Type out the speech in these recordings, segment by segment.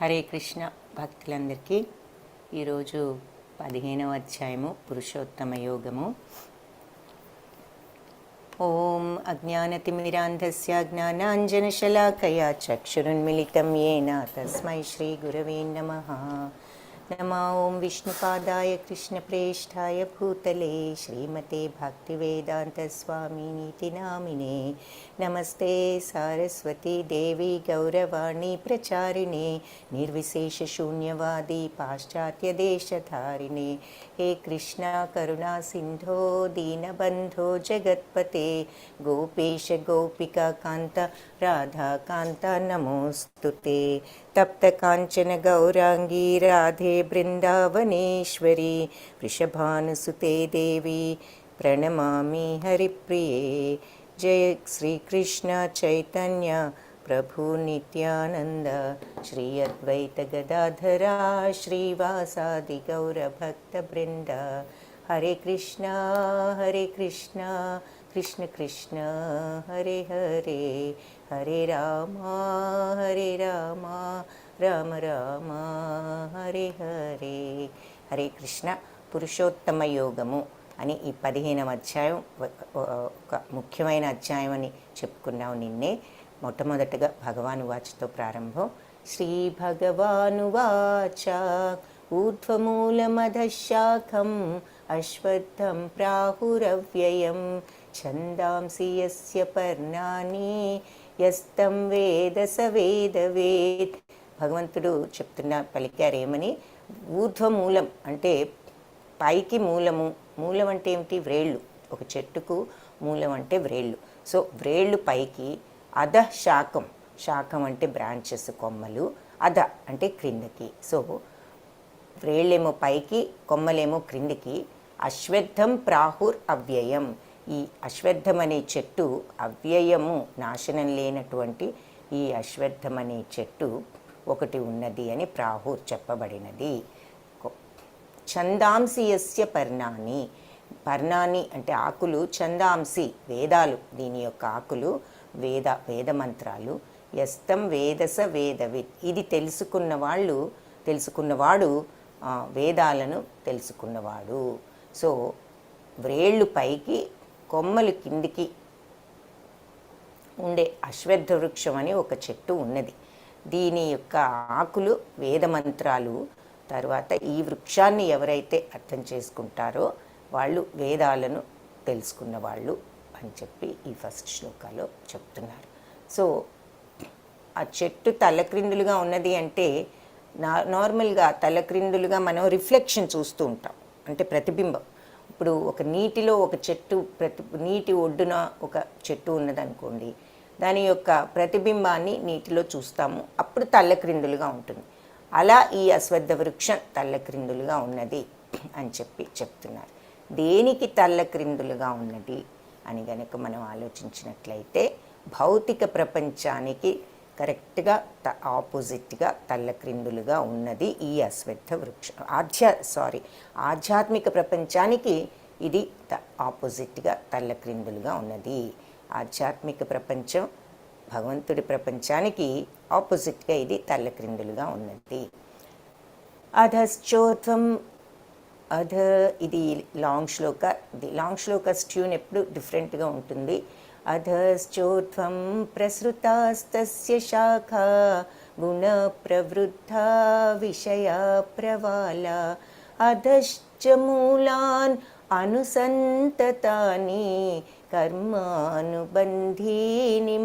హరే కృష్ణ భక్తులందరికీ ఈరోజు 15వ అధ్యాయము పురుషోత్తమ యోగము. ఓం అజ్ఞానతిమిరాంధస్య జ్ఞానాంజనశలాకయా చక్షురున్మిళితం యేన తస్మై శ్రీ గురవే నమః. నమో ఓం విష్ణుపాదాయ కృష్ణప్రేష్ఠాయ భూతలే శ్రీమతే భక్తివేదాంతస్వామినితి నామినే. నమస్తే సారస్వతీ దేవి గౌరవాణి ప్రచారిణే నిర్విశేషశూన్యవాది పాశ్చాత్యదేశధారిణే. హే కృష్ణ కరుణా సింధో దీనబంధో జగత్పతే గోపేశ గోపికా కాంత రాధాకాంత నమోస్తుతే. తప్త కాంచన గౌరాంగీ రాధే బృందావనేశ్వరి వృషభానుసుతే దేవి ప్రణమామి హరిప్రియే. జయ శ్రీకృష్ణ చైతన్య ప్రభు నిత్యానంద శ్రీ అద్వైత గదాధరా శ్రీవాసాది గౌరభక్త బృంద. హరే కృష్ణ కృష్ణ కృష్ణ హరే హరే, హరే రామ రామ రామ హరే హరే. హరే కృష్ణ. పురుషోత్తమ యోగము అని ఈ 15వ అధ్యాయం ఒక ముఖ్యమైన అధ్యాయం అని చెప్పుకున్నాం నిన్నే. మొట్టమొదటగా భగవాను వాచతో ప్రారంభం. శ్రీ భగవాను వాచ ఊర్ధ్వమూలమధశాఖం అశ్వత్థం ప్రాహురవ్యయం ఛందాంసి యస్య పర్ణాని యస్తం వేద స వేదవేత్. భగవంతుడు పలికారేమని, ఊర్ధ్వమూలం అంటే పైకి మూలము. మూలం అంటే ఏమిటి? వ్రేళ్ళు. ఒక చెట్టుకు మూలం అంటే వ్రేళ్ళు. సో వ్రేళ్ళు పైకి, అధ శాఖం, శాఖం అంటే బ్రాంచెస్, కొమ్మలు, అధ అంటే క్రిందకి. సో వ్రేళ్ళేమో పైకి, కొమ్మలేమో క్రిందికి. అశ్వత్థం ప్రాహుర్ అవ్యయం. ఈ అశ్వత్థం అనే చెట్టు అవ్యయము, నాశనం లేనటువంటి ఈ అశ్వత్థం అనే చెట్టు ఒకటి ఉన్నది అని ప్రాహుర్ చెప్పబడినది. ఛందాంసి యస్య పర్ణాని. పర్ణాని అంటే ఆకులు, ఛందాంసి వేదాలు, దీని యొక్క ఆకులు వేదమంత్రాలు. యస్తం వేదస వేదవిత్. ఇది తెలుసుకున్నవాడు వేదాలను తెలుసుకున్నవాడు. సో వ్రేళ్ళు పైకి, కొమ్మలు కిందికి ఉండే అశ్వత్థ వృక్షం అని ఒక చెట్టు ఉన్నది. దీని యొక్క ఆకులు వేదమంత్రాలు. తర్వాత ఈ వృక్షాన్ని ఎవరైతే అర్థం చేసుకుంటారో వాళ్ళు వేదాలను తెలుసుకున్న వాళ్ళు అని చెప్పి ఈ ఫస్ట్ శ్లోకాలో చెప్తున్నారు. సో ఆ చెట్టు తలక్రిందులుగా ఉన్నది అంటే నార్మల్గా తలక్రిందులుగా మనం రిఫ్లెక్షన్ చూస్తూ ఉంటాం, అంటే ప్రతిబింబం. ఇప్పుడు ఒక నీటిలో ఒక చెట్టు, నీటి ఒడ్డున ఒక చెట్టు ఉన్నదనుకోండి, దాని యొక్క ప్రతిబింబాన్ని నీటిలో చూస్తాము, అప్పుడు తల్లక్రిందులుగా ఉంటుంది. అలా ఈ అశ్వత్థ వృక్షం తల్లక్రిందులుగా ఉన్నది అని చెప్తున్నారు. దేనికి తల్లక్రిందులుగా ఉన్నది అని గనక మనం ఆలోచించినట్లయితే, భౌతిక ప్రపంచానికి కరెక్ట్గా ఆపోజిట్గా తల్లక్రిందులుగా ఉన్నది ఈ అశ్వత్థ వృక్షం. ఆధ్యాత్మిక ప్రపంచానికి ఇది ఆపోజిట్గా తల్లక్రిందులుగా ఉన్నది. ఆధ్యాత్మిక ప్రపంచం భగవంతుడి ప్రపంచానికి ఆపోజిట్గా ఇది తల్లక్రిందులుగా ఉన్నది. అధశ్చోత్వం. ఇది లాంగ్ శ్లోకస్ ట్యూన్ ఎప్పుడు డిఫరెంట్గా ఉంటుంది. అధశ్చోత్వం ప్రసృతాస్తస్య శాఖా గుణ ప్రవృద్ధా విషయ ప్రవాల అధశ్చ మూలాన్ అనుసంతతాని కర్మానుబంధీని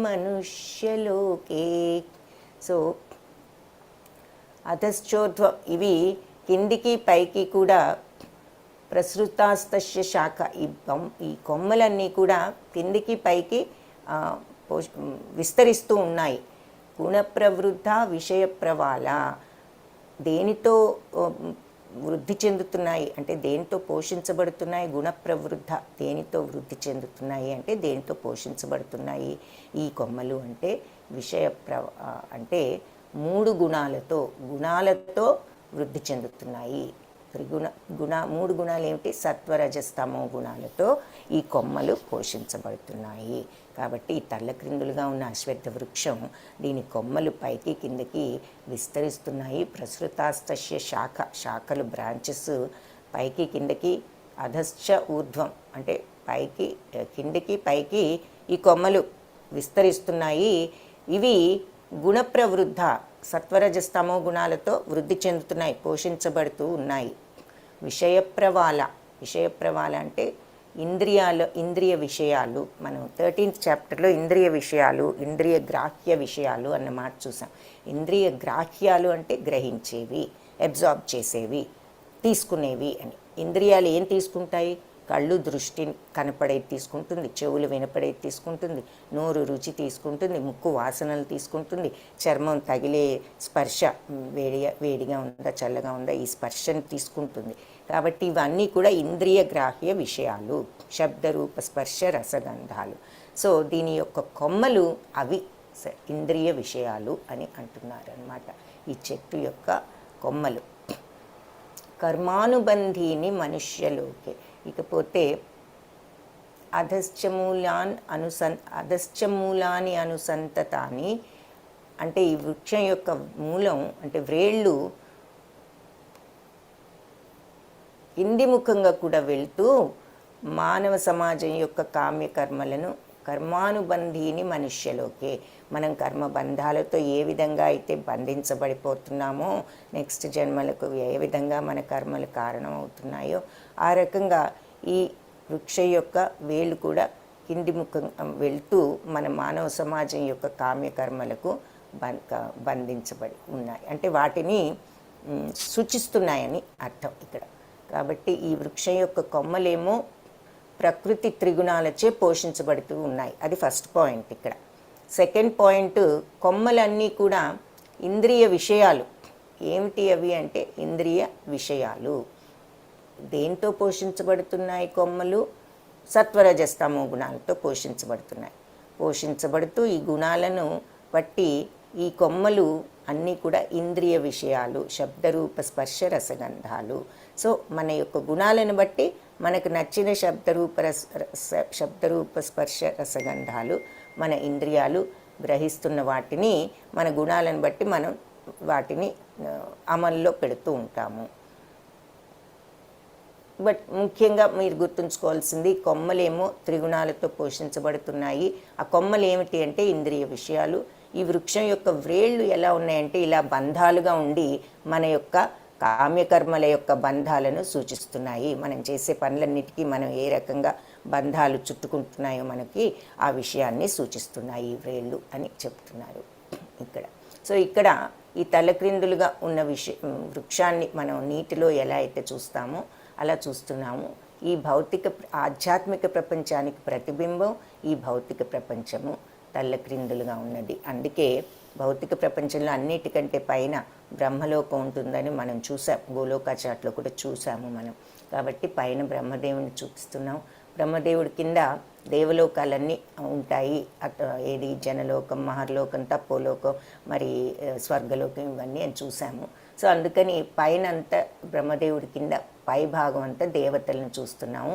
మనుష్యలోకే. సో అధశ్చోత్వం, ఇవి కిందికి పైకి కూడా. ప్రసృతాస్తస్య శాఖ, ఈ కొమ్మలన్నీ కూడా కిందికి పైకి విస్తరిస్తూ ఉన్నాయి. గుణప్రవృద్ధ విషయ ప్రవాల. దేనితో వృద్ధి చెందుతున్నాయి అంటే దేనితో పోషించబడుతున్నాయి? గుణప్రవృద్ధ. దేనితో వృద్ధి చెందుతున్నాయి అంటే దేనితో పోషించబడుతున్నాయి ఈ కొమ్మలు అంటే? అంటే 3 గుణాలతో వృద్ధి చెందుతున్నాయి. మూడు గుణాలు ఏమిటి? సత్వరజస్తమో గుణాలతో ఈ కొమ్మలు పోషించబడుతున్నాయి. కాబట్టి ఈ తల్లక్రిందులుగా ఉన్న అశ్వత్థ వృక్షం దీని కొమ్మలు పైకి కిందకి విస్తరిస్తున్నాయి. ప్రసృతాస్తస్య శాఖలు బ్రాంచెస్ పైకి కిందకి అధశ్చ ఊర్ధ్వం అంటే పైకి కిందకి పైకి ఈ కొమ్మలు విస్తరిస్తున్నాయి. ఇవి గుణప్రవృద్ధ సత్వరజస్తమో గుణాలతో వృద్ధి చెందుతున్నాయి, పోషించబడుతూ ఉన్నాయి. విషయప్రవాల అంటే ఇంద్రియ విషయాలు. మనం 13th చాప్టర్లో ఇంద్రియ విషయాలు, ఇంద్రియ గ్రాహ్య విషయాలు అన్న మాట చూసాం. ఇంద్రియ గ్రాహ్యాలు అంటే గ్రహించేవి, అబ్జార్బ్ చేసేవి, తీసుకునేవి అని. ఇంద్రియాలు ఏం తీసుకుంటాయి? కళ్ళు దృష్టి కనపడేది తీసుకుంటుంది, చెవులు వినపడేది తీసుకుంటుంది, నోరు రుచి తీసుకుంటుంది, ముక్కు వాసనలు తీసుకుంటుంది, చర్మం తగిలే స్పర్శ వేడిగా ఉందా చల్లగా ఉందా ఈ స్పర్శను తీసుకుంటుంది. కాబట్టి ఇవన్నీ కూడా ఇంద్రియ గ్రాహ్య విషయాలు, శబ్దరూప స్పర్శ రసగంధాలు. సో దీని యొక్క కొమ్మలు అవి ఇంద్రియ విషయాలు అని అంటున్నారు అన్నమాట. ఈ చెట్టు యొక్క కొమ్మలు కర్మానుబంధీని మనుష్యలోకే. ఇకపోతే అధశ్చమూలాని అనుసంతతాని అంటే ఈ వృక్షం యొక్క మూలం అంటే వ్రేళ్ళు కింది ముఖంగా కూడా వెళ్తూ మానవ సమాజం యొక్క కామ్యకర్మలను కర్మానుబంధీని మనుష్యలోకే. మనం కర్మబంధాలతో ఏ విధంగా అయితే బంధించబడిపోతున్నామో నెక్స్ట్ జన్మలకు ఏ విధంగా మన కర్మలు కారణం అవుతున్నాయో ఆ రకంగా ఈ వృక్ష యొక్క వేళ్ళు కూడా కింది ముఖం వెళ్తూ మన మానవ సమాజం యొక్క కామ్యకర్మలకు బంధించబడి ఉన్నాయి అంటే వాటిని సూచిస్తున్నాయని అర్థం ఇక్కడ. కాబట్టి ఈ వృక్షం యొక్క కొమ్మలేమో ప్రకృతి త్రిగుణాలచే పోషించబడుతూ ఉన్నాయి. అది ఫస్ట్ పాయింట్. ఇక్కడ సెకండ్ పాయింట్, కొమ్మలన్నీ కూడా ఇంద్రియ విషయాలు. ఏమిటి అవి అంటే ఇంద్రియ విషయాలు. దేంతో పోషించబడుతున్నాయి కొమ్మలు? సత్వరజస్తమో గుణాలతో పోషించబడుతూ ఈ గుణాలను బట్టి ఈ కొమ్మలు అన్నీ కూడా ఇంద్రియ విషయాలు, శబ్దరూప స్పర్శ రసగంధాలు. సో మన యొక్క గుణాలను బట్టి మనకు నచ్చిన శబ్దరూప స్పర్శ రసగంధాలు మన ఇంద్రియాలు గ్రహిస్తున్న వాటిని మన గుణాలను బట్టి మనం వాటిని అమల్లో పెడుతూ ఉంటాము. బట్ ముఖ్యంగా మీరు గుర్తుంచుకోవాల్సింది కొమ్మలేమో త్రిగుణాలతో పోషించబడుతున్నాయి. ఆ కొమ్మలు ఏమిటి అంటే ఇంద్రియ విషయాలు. ఈ వృక్షం యొక్క వ్రేళ్ళు ఎలా ఉన్నాయంటే ఇలా బంధాలుగా ఉండి మన యొక్క కామ్యకర్మల యొక్క బంధాలను సూచిస్తున్నాయి. మనం చేసే పనులన్నిటికీ మనం ఏ రకంగా బంధాలు చుట్టుకుంటున్నాయో మనకి ఆ విషయాన్ని సూచిస్తున్నాయి ఈ వ్రేళ్ళు అని చెప్తున్నారు ఇక్కడ. సో ఇక్కడ ఈ తలక్రిందులుగా ఉన్న వృక్షాన్ని మనం నీటిలో ఎలా అయితే చూస్తామో అలా చూస్తున్నాము. ఈ ఆధ్యాత్మిక ప్రపంచానికి ప్రతిబింబం ఈ భౌతిక ప్రపంచము తల్లక్రిందులుగా ఉన్నది. అందుకే భౌతిక ప్రపంచంలో అన్నిటికంటే పైన బ్రహ్మలోకం ఉంటుందని మనం చూసాం, గోలోకాచాట్లో కూడా చూసాము మనం. కాబట్టి పైన బ్రహ్మదేవుని చూపిస్తున్నాం. బ్రహ్మదేవుడి కింద దేవలోకాలన్నీ ఉంటాయి. ఏది జనలోకం, మహర్లోకం, తపోలోకం, మరి స్వర్గలోకం ఇవన్నీ అని చూసాము. సో అందుకని పైన అంతా బ్రహ్మదేవుడి కింద పై భాగం అంతా దేవతలను చూస్తున్నాము.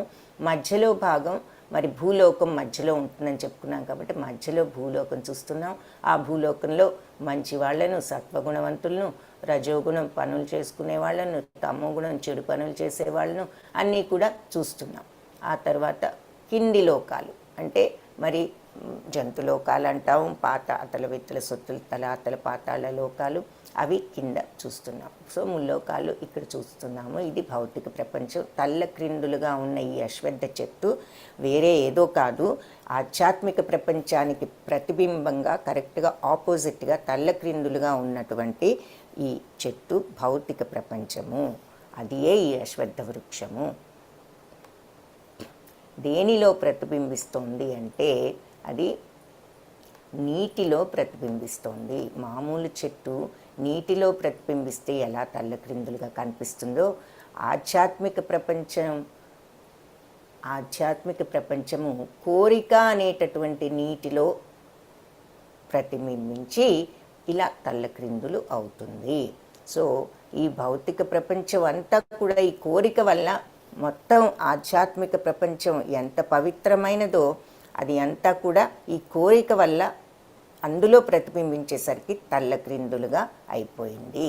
మధ్యలో భాగం మరి భూలోకం మధ్యలో ఉంటుందని చెప్పుకున్నాం కాబట్టి మధ్యలో భూలోకం చూస్తున్నాం. ఆ భూలోకంలో మంచి వాళ్ళను, సత్వగుణవంతులను, రజోగుణం పనులు చేసుకునే వాళ్ళను, తమోగుణం చెడు పనులు చేసే వాళ్ళను అన్నీ కూడా చూస్తున్నాం. ఆ తర్వాత కింది లోకాలు అంటే మరి జంతులోకాలు అంటాం, పాతాళ విత్తల సొత్తుల తలాతల పాతాళ లోకాలు అవి కింద చూస్తున్నాం. సో ముల్లోకాలు ఇక్కడ చూస్తున్నాము. ఇది భౌతిక ప్రపంచం. తల్లక్రిందులుగా ఉన్న ఈ అశ్వత్థ చెట్టు వేరే ఏదో కాదు, ఆధ్యాత్మిక ప్రపంచానికి ప్రతిబింబంగా కరెక్ట్గా ఆపోజిట్గా తల్లక్రిందులుగా ఉన్నటువంటి ఈ చెట్టు భౌతిక ప్రపంచము. అదియే ఈ అశ్వత్థ వృక్షము. దేనిలో ప్రతిబింబిస్తోంది అంటే అది నీటిలో ప్రతిబింబిస్తోంది. మామూలు చెట్టు నీటిలో ప్రతిబింబిస్తే ఎలా తల్లక్రిందులుగా కనిపిస్తుందో ఆధ్యాత్మిక ప్రపంచము కోరిక అనేటటువంటి నీటిలో ప్రతిబింబించి ఇలా తల్లక్రిందులు అవుతుంది. సో ఈ భౌతిక ప్రపంచం అంతా కూడా ఈ కోరిక వల్ల, మొత్తం ఆధ్యాత్మిక ప్రపంచం ఎంత పవిత్రమైనదో అది అంతా కూడా ఈ కోరిక వల్ల అందులో ప్రతిబింబించేసరికి తల్లక్రిందులుగా అయిపోయింది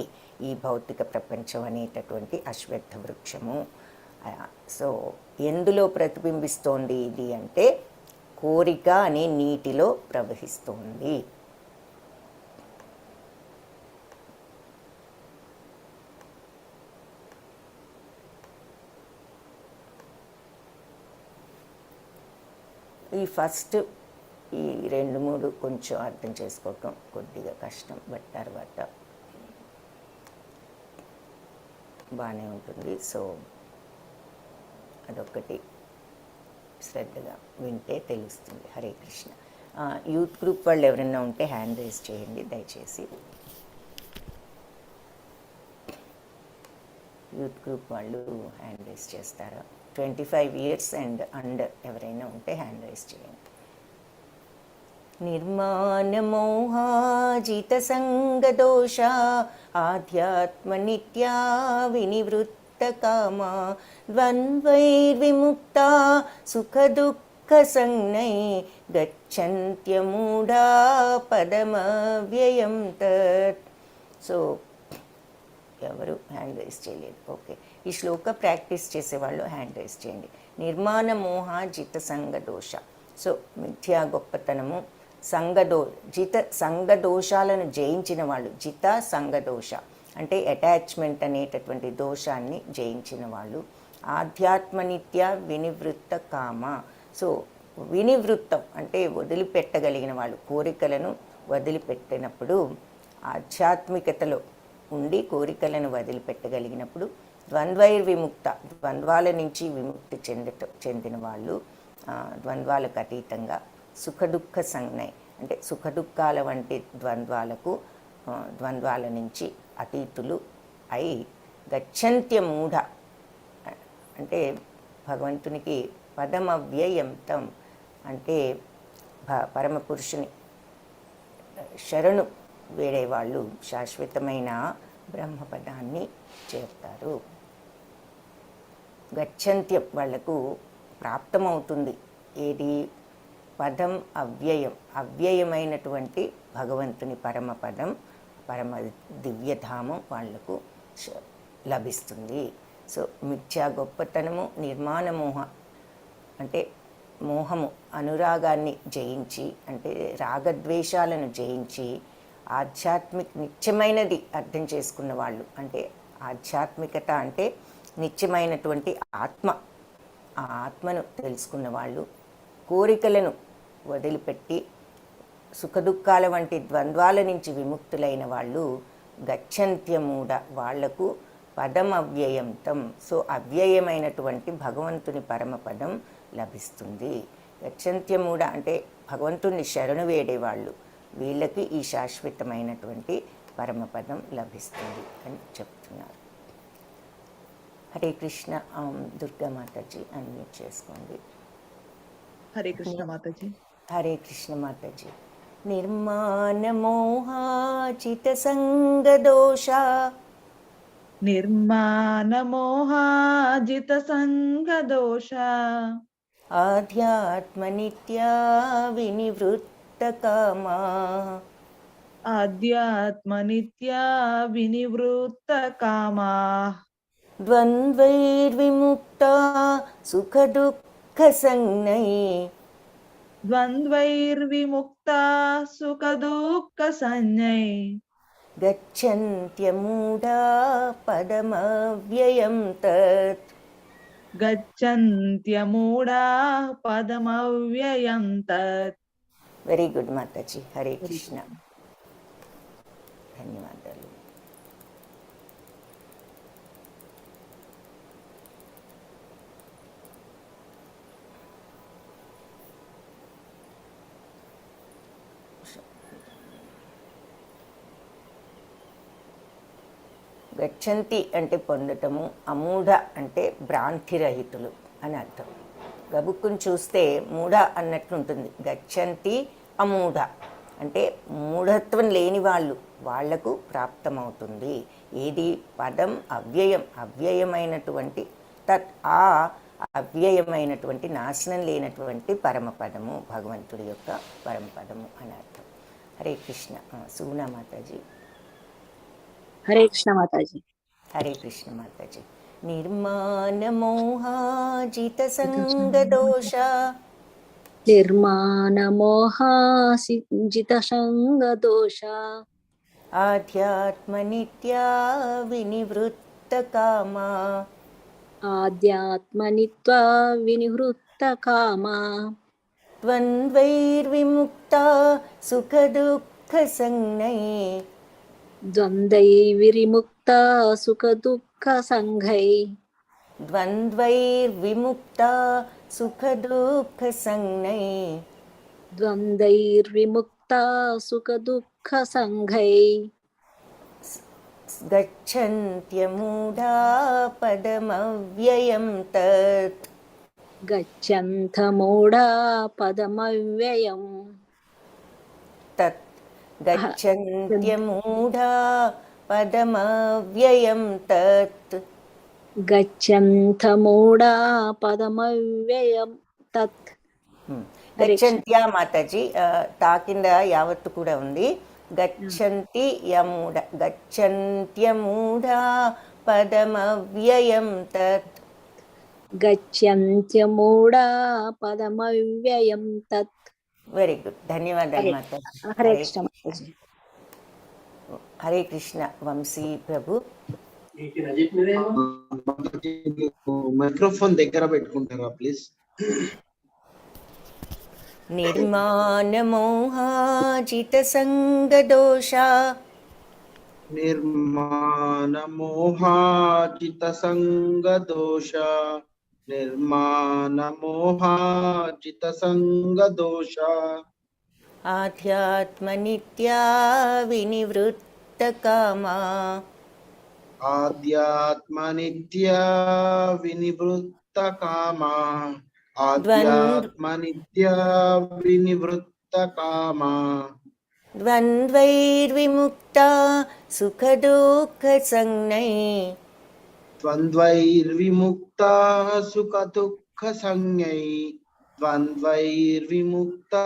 ఈ భౌతిక ప్రపంచం అనేటటువంటి అశ్వత్థ వృక్షము. సో ఎందులో ప్రతిబింబిస్తోంది ఇది అంటే కోరిక అనే నీటిలో ప్రవహిస్తోంది. ఈ ఫస్ట్ ఈ 2-3 కొంచెం అర్థం చేసుకోవటం కొద్దిగా కష్టం, బట్ తర్వాత బాగానే ఉంటుంది. సో అదొకటి శ్రద్ధగా వింటే తెలుస్తుంది. హరే కృష్ణ. యూత్ గ్రూప్ వాళ్ళు ఎవరైనా ఉంటే హ్యాండ్ రైజ్ చేయండి దయచేసి. యూత్ గ్రూప్ వాళ్ళు హ్యాండ్ రైజ్ చేస్తారా? 25 years అండ్ అండర్ ఎవరైనా ఉంటే హ్యాండ్ రైజ్ చేయండి. నిర్మాణమోహాజిత సంగదోష ఆధ్యాత్మ నిత్యా వినివృత్త కామా ద్వంద్వైర్విముక్త సుఖ దుఃఖ సంజ్ఞై గచ్చంత్యమూఢా పదమవ్యయం తత్. సో ఎవరు హ్యాండ్ రైజ్ చేయలేదు. ఓకే, ఈ శ్లోక ప్రాక్టీస్ చేసేవాళ్ళు హ్యాండ్ రైజ్ చేయండి. నిర్మాణ మోహ జిత సంగదోష. సో మిథ్యా గొప్పతనము, జిత సంగదోషాలను జయించిన వాళ్ళు. జిత సంగదోష అంటే అటాచ్మెంట్ అనేటటువంటి దోషాన్ని జయించిన వాళ్ళు. ఆధ్యాత్మ నిత్య వినివృత్త కామ. సో వినివృత్తం అంటే వదిలిపెట్టగలిగిన వాళ్ళు. కోరికలను వదిలిపెట్టినప్పుడు, ఆధ్యాత్మికతలో ఉండి కోరికలను వదిలిపెట్టగలిగినప్పుడు ద్వంద్వైర్విముక్త, ద్వంద్వాల నుంచి విముక్తి చెందిన వాళ్ళు. ద్వంద్వాలకు అతీతంగా సుఖదుఖ సంజ్ఞై అంటే సుఖదుఖాల వంటి ద్వంద్వాల నుంచి అతీతులు అయి గచ్చంత్యమూఢ అంటే భగవంతునికి పదమవ్యయంతం అంటే పరమపురుషుని శరణు వేడేవాళ్ళు శాశ్వతమైన బ్రహ్మపదాన్ని చేరుతారు. గచ్చంత్యం వాళ్లకు ప్రాప్తమవుతుంది. ఏది? పదం అవ్యయం, అవ్యయమైనటువంటి భగవంతుని పరమపదం, పరమ దివ్యధామం వాళ్లకు లభిస్తుంది. సో మిథ్యా గొప్పతనము, నిర్మాణ మోహ అంటే మోహము, అనురాగాన్ని జయించి అంటే రాగద్వేషాలను జయించి ఆధ్యాత్మిక నిత్యమైనది అర్థం చేసుకున్న వాళ్ళు. అంటే ఆధ్యాత్మికత అంటే నిత్యమైనటువంటి ఆత్మ, ఆ ఆత్మను తెలుసుకున్న వాళ్ళు. కోరికలను వదిలిపెట్టి సుఖదుఖాల వంటి ద్వంద్వాల నుంచి విముక్తులైన వాళ్ళు. గచ్చంత్యమూఢ వాళ్లకు పదం అవ్యయంతం. సో అవ్యయమైనటువంటి భగవంతుని పరమపదం లభిస్తుంది. గచ్చంత్యమూఢ అంటే భగవంతుని శరణు వేడేవాళ్ళు. వీళ్ళకి ఈ శాశ్వతమైనటువంటి పరమపదం లభిస్తుంది అని చెప్తున్నారు. హరే కృష్ణ. దుర్గా మాతాజీ అన్మ్యూట్ చేసుకోండి. హరే కృష్ణ మాతాజీ. హరే కృష్ణ మాతాజీ. నిర్మాణ మోహాచిత సంగదోష. నిర్మాణ మోహాజిత సంగదోష ఆధ్యాత్మ నిత్యా వినివృత్త కామా. ఆధ్యాత్మ నిత్యా వినివృత్త కామా. ద్వంద్వైర్విముక్త సుఖ దుఃఖ సంజ్ఞై. ద్వంద్వైర్విముక్త సుఖ దుఃఖ సంజ్ఞై. గచ్చంత్యమూఢా పదమవ్యయం తత్. గచ్చంత్యమూఢా పదమవ్యయం తత్. Very good Mataji. హరే కృష్ణ. ధన్యవాదాలు. గచ్చంతి అంటే పొందటము, అమూఢ అంటే భ్రాంతిరహితులు అని అర్థం. గబుక్కుని చూస్తే మూఢ అన్నట్లుంటుంది. గచ్చంతి అమూఢ అంటే మూఢత్వం లేని వాళ్ళు, వాళ్లకు ప్రాప్తమవుతుంది ఏది పదం అవ్యయం, అవ్యయమైనటువంటి తత్ ఆ అవ్యయమైనటువంటి నాశనం లేనటువంటి పరమపదము, భగవంతుడి యొక్క పరమపదము అని అర్థం. హరే కృష్ణ. సుగుణా మాతాజీ. హరే కృష్ణ మాతాజీ. హరే కృష్ణ మాతాజీ. నిర్మాణమోహాజిత సంగదోష నిర్మాణమోహాజిత సంగదోష ఆధ్యాత్మనిత్యా వినివృత్తకామా ఆధ్యాత్మనిత్వా వినివృత్తకామా ద్వంద్వైర్విముక్తా సుఖదుఃఖసంజ్ఞై ద్వంద్వైర్విముక్తా సుఖదుఃఖసంఘై ద్వంద్వైర్విముక్తా సుఖదుఃఖసంజ్ఞై ద్వంద్వైర్విముక్తా సుఖదుఃఖసంఘై గచ్చంత్యమూఢా పదమవ్యయం తత్ గచ్చంతమూఢా పదమవ్యయం తత్ గచ్చంత్యమూఢా పదమవ్యయం తత్ గచ్చంతమూఢా పదమవ్యయం తత్. గచ్చంత్యా మాతాజీ తా కింద యావత్తు కూడా ఉంది. గచ్చంతి యమూఢ, గచ్చంత్యమూఢా పదమవ్యయం తత్. గచ్చంత్యమూఢా పదమవ్యయం తత్. వెరీ గుడ్, ధన్యవాదాలు మాతాజీ. హరే కృష్ణ మాతాజీ. హరే కృష్ణ వంశీ ప్రభు. మైక్రోఫోన్ దగ్గర పెట్టుకుంటారా ప్లీజ్? నిర్మాణమోహాజిత సంగదోష నిర్మాణమోహాజిత సంగదోష నిర్మాణమోహాజిత సంగదోష ఆధ్యాత్మనిత్యా వినివృత్తకామా ఆధ్యాత్మనిత్యా వినివృత్తకామా ఆధ్యాత్మనిత్యా వినివృత్తకామా ద్వంద్వైర్విముక్తా సుఖదుఃఖసంజ్ఞై ద్వంద్వైర్విముక్తా సుఖదుఃఖసంజ్ఞై ద్వంద్వైర్విముక్తా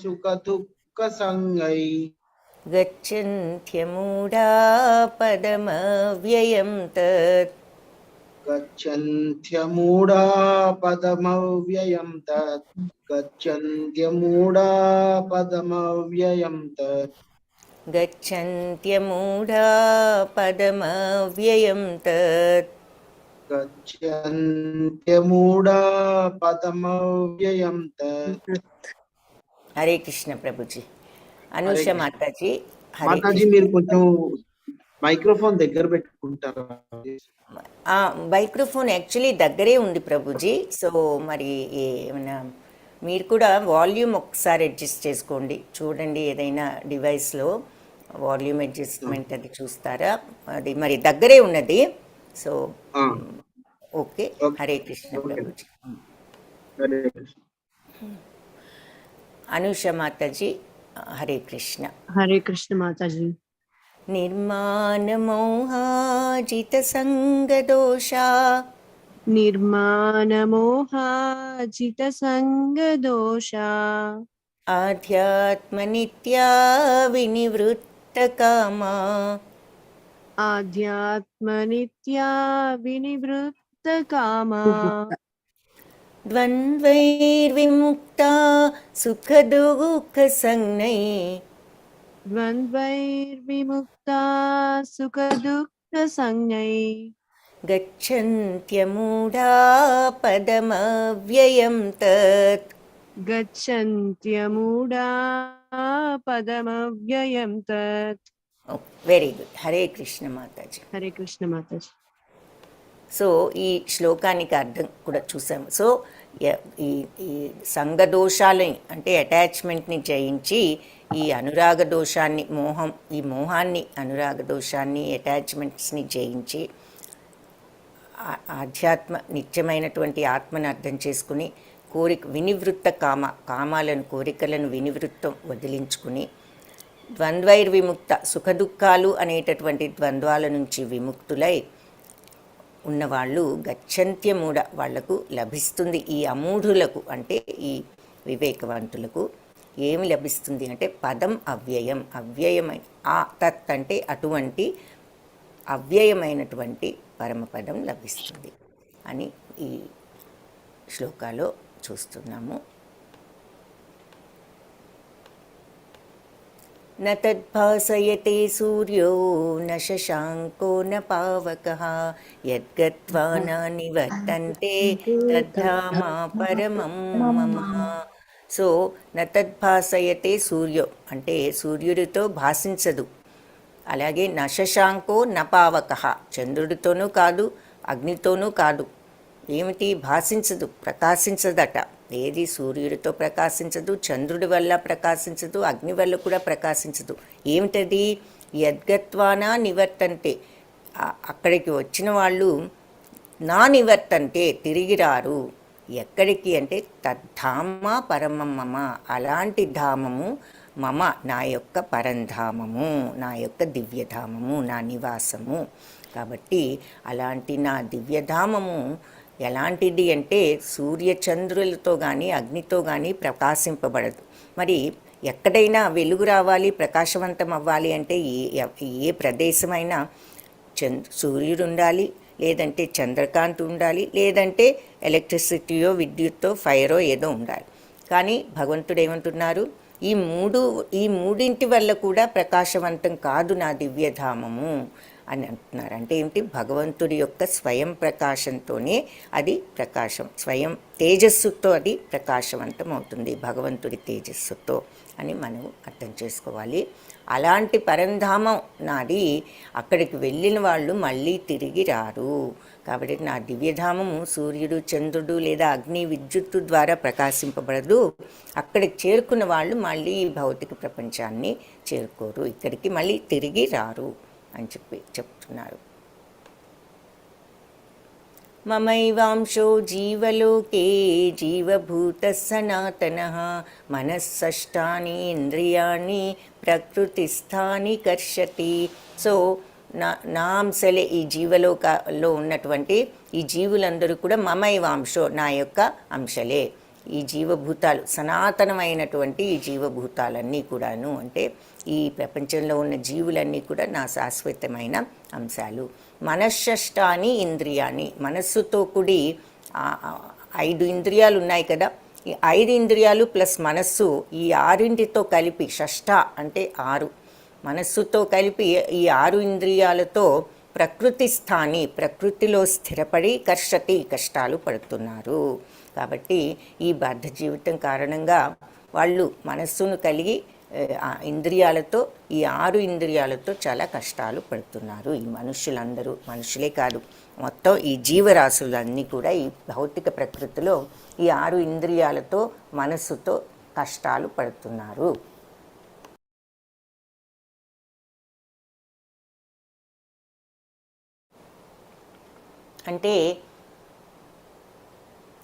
సుఖదుఃఖసంజ్ఞై గచ్చంత్యమూఢా పదమవ్యయం తత్ గచ్చంత్యమూఢా పదమవ్యయం తత్ గచ్చంత్యమూఢా పదమవ్యయం తత్ గచ్చంత్యమూఢా పదమవ్యయం తత్ గచ్చంత్యమూఢా పదమవ్యయం తత్. హరే కృష్ణ ప్రభుజీ. అనూష మాతాజీ. హరే మాతాజీ మీరు కొంచెం మైక్రోఫోన్ దగ్గర పెట్టుకుంటారా? మైక్రోఫోన్ యాక్చువల్లీ దగ్గరే ఉంది ప్రభుజీ. సో మరి ఏమైనా మీరు కూడా వాల్యూమ్ ఒకసారి అడ్జస్ట్ చేసుకోండి, చూడండి ఏదైనా డివైస్లో వాల్యూమ్ అడ్జస్ట్మెంట్ అది చూస్తారా? అది మరి దగ్గరే ఉన్నది. So okay. హరే కృష్ణ ప్రభుజీ. అనూష మాతాజీ. హరే కృష్ణ. హరే కృష్ణ మాతాజీ. నిర్మాణమోహాజిత సంగదోష నిర్మాణమోహాజిత సంగదోష ఆధ్యాత్మనిత్యా వినివృత్తకామా ఆధ్యాత్మనిత్యా వినివృత్తకామా ద్వంద్వైర్విముక్తా సుఖదుఃఖసంజ్ఞై ద్వంద్వైర్విముక్తా సుఖదుఃఖసంజ్ఞై గచ్చంత్యమూఢా పదమవ్యయం తత్ గచ్చంత్యమూఢా పదమవ్యయం తత్. Very good. Hare Krishna Mataji. Hare Krishna Mataji. So ఈ శ్లోకానికి అర్థం కూడా చూసాము. సో ఈ ఈ సంగదోషాలని అంటే అటాచ్మెంట్ని జయించి ఈ అనురాగ దోషాన్ని, ఈ మోహాన్ని, అనురాగ దోషాన్ని, అటాచ్మెంట్స్ని జయించి ఆధ్యాత్మ నిత్యమైనటువంటి ఆత్మను అర్థం చేసుకుని కామాలను, కోరికలను వినివృత్తం వదిలించుకుని ద్వంద్వైర్విముక్త, సుఖదుఖాలు అనేటటువంటి ద్వంద్వాల నుంచి విముక్తులై ఉన్నవాళ్ళు గచ్చంత్యమూఢ, వాళ్లకు లభిస్తుంది. ఈ అమూఢులకు అంటే ఈ వివేకవంతులకు ఏమి లభిస్తుంది అంటే పదం అవ్యయం, అవ్యయమై తత్ అంటే అటువంటి అవ్యయమైనటువంటి పరమపదం లభిస్తుంది అని ఈ శ్లోకాలో చూస్తున్నాము. న తద్భాసయతే సూర్యో న శశాంకో న పావకః యద్గత్వా న నివర్తంతే తద్ధామా పరమం మమ. సో న తద్భాసయతే సూర్యో అంటే సూర్యుడితో భాషించదు, అలాగే న శశాంకో న పావకః చంద్రుడితోనూ కాదు అగ్నితోనూ కాదు. ఏమిటి భాషించదు, ప్రకాశించదట. ఏది సూర్యుడితో ప్రకాశించదు, చంద్రుడి వల్ల ప్రకాశించదు, అగ్ని వల్ల కూడా ప్రకాశించదు. ఏమిటది? యద్గత్వానా నివర్తంతే, అక్కడికి వచ్చిన వాళ్ళు నా నివర్తంతే తిరిగి రారు. ఎక్కడికి అంటే తద్ధామ పరమం మమ, అలాంటి ధామము మమ నా యొక్క పరంధామము, నా యొక్క దివ్యధామము, నా నివాసము. కాబట్టి అలాంటి నా దివ్యధామము ఎలాంటిది అంటే సూర్యచంద్రులతో కానీ అగ్నితో కానీ ప్రకాశింపబడదు. మరి ఎక్కడైనా వెలుగు రావాలి, ప్రకాశవంతం అవ్వాలి అంటే ఏ ప్రదేశమైనా సూర్యుడు ఉండాలి, లేదంటే చంద్రకాంతి ఉండాలి, లేదంటే ఎలక్ట్రిసిటీయో విద్యుత్తో ఫైరో ఏదో ఉండాలి. కానీ భగవంతుడు ఏమంటున్నారు? ఈ మూడింటి వల్ల కూడా ప్రకాశవంతం కాదు నా దివ్యధామము అని అంటున్నారు. అంటే ఏమిటి? భగవంతుడి యొక్క స్వయం ప్రకాశంతోనే అది ప్రకాశం, స్వయం తేజస్సుతో అది ప్రకాశవంతం అవుతుంది, భగవంతుడి తేజస్సుతో అని మనం అర్థం చేసుకోవాలి. అలాంటి పరంధామం నాది, అక్కడికి వెళ్ళిన వాళ్ళు మళ్ళీ తిరిగి రారు. కాబట్టి నా దివ్యధామము సూర్యుడు, చంద్రుడు లేదా అగ్ని, విద్యుత్తు ద్వారా ప్రకాశింపబడదు. అక్కడికి చేరుకున్న వాళ్ళు మళ్ళీ ఈ భౌతిక ప్రపంచాన్ని చేరుకోరు, ఇక్కడికి మళ్ళీ తిరిగి రారు అని చెప్తున్నారు. మమైవాంశో జీవలోకే జీవభూత సనాతనః మనస్సష్టాని ఇంద్రియాణి ప్రకృతిస్థాని కర్షతి. సో నా అంశలే ఈ జీవలోకాల్లో ఉన్నటువంటి ఈ జీవులందరూ కూడా మమైవాంశో నా యొక్క అంశలే. ఈ జీవభూతాలు సనాతనమైనటువంటి ఈ జీవభూతాలన్నీ కూడాను అంటే ఈ ప్రపంచంలో ఉన్న జీవులన్నీ కూడా నా శాశ్వతమైన అంశాలు. మనశ్శష్టాని ఇంద్రియాన్ని, మనస్సుతో కూడి 5 ఇంద్రియాలు ఉన్నాయి కదా, ఈ 5 ఇంద్రియాలు ప్లస్ మనస్సు, ఈ 6తో కలిపి షష్ఠ అంటే 6, మనస్సుతో కలిపి ఈ 6 ఇంద్రియాలతో ప్రకృతి స్థాని, ప్రకృతిలో స్థిరపడి కర్షతి కష్టాలు పడుతున్నారు. కాబట్టి ఈ బద్ధ జీవితం కారణంగా వాళ్ళు మనస్సును కలిగి ఇంద్రియాలతో, ఈ 6 ఇంద్రియాలతో చాలా కష్టాలు పడుతున్నారు. ఈ మనుషులందరూ, మనుషులే కాదు మొత్తం ఈ జీవరాశులన్నీ కూడా ఈ భౌతిక ప్రకృతిలో ఈ 6 ఇంద్రియాలతో మనస్సుతో కష్టాలు పడుతున్నారు. అంటే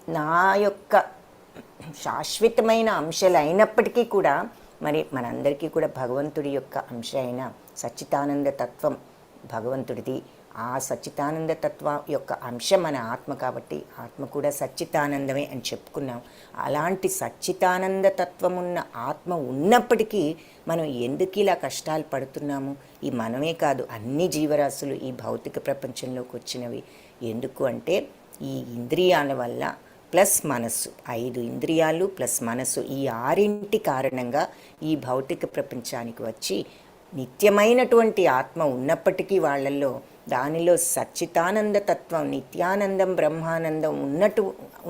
నా యొక్క శాశ్వతమైన అంశాలు అయినప్పటికీ కూడా మరి మనందరికీ కూడా భగవంతుడి యొక్క అంశ అయిన సచ్చిదానంద తత్వం భగవంతుడిది. ఆ సచ్చిదానంద తత్వం యొక్క అంశం మన ఆత్మ కాబట్టి ఆత్మ కూడా సచ్చిదానందమే అని చెప్పుకున్నాం. అలాంటి సచ్చిదానంద తత్వం ఉన్న ఆత్మ ఉన్నప్పటికీ మనం ఎందుకు ఇలా కష్టాలు పడుతున్నాము? ఈ మనమే కాదు, అన్ని జీవరాశులు ఈ భౌతిక ప్రపంచంలోకి వచ్చినవి. ఎందుకు అంటే ఈ ఇంద్రియాల వల్ల ప్లస్ మనస్సు, 5 ఇంద్రియాలు ప్లస్ మనస్సు, ఈ 6 కారణంగా ఈ భౌతిక ప్రపంచానికి వచ్చి నిత్యమైనటువంటి ఆత్మ ఉన్నప్పటికీ వాళ్ళల్లో దానిలో సచ్చిదానంద తత్వం, నిత్యానందం, బ్రహ్మానందం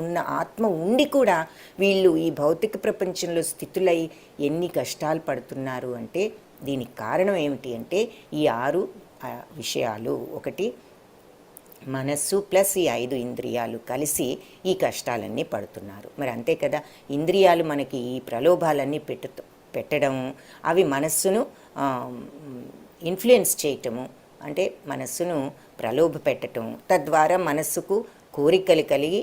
ఉన్న ఆత్మ ఉండి కూడా వీళ్ళు ఈ భౌతిక ప్రపంచంలో స్థితులై ఎన్ని కష్టాలు పడుతున్నారు అంటే దీనికి కారణం ఏమిటి అంటే ఈ 6 విషయాలు. ఒకటి మనస్సు ప్లస్ ఈ 5 ఇంద్రియాలు కలిసి ఈ కష్టాలన్నీ పడుతున్నారు. మరి అంతే కదా, ఇంద్రియాలు మనకి ఈ ప్రలోభాలన్నీ పెట్టడం, అవి మనస్సును ఇన్ఫ్లుయెన్స్ చేయటము, అంటే మనస్సును ప్రలోభ పెట్టడం, తద్వారా మనస్సుకు కోరికలు కలిగి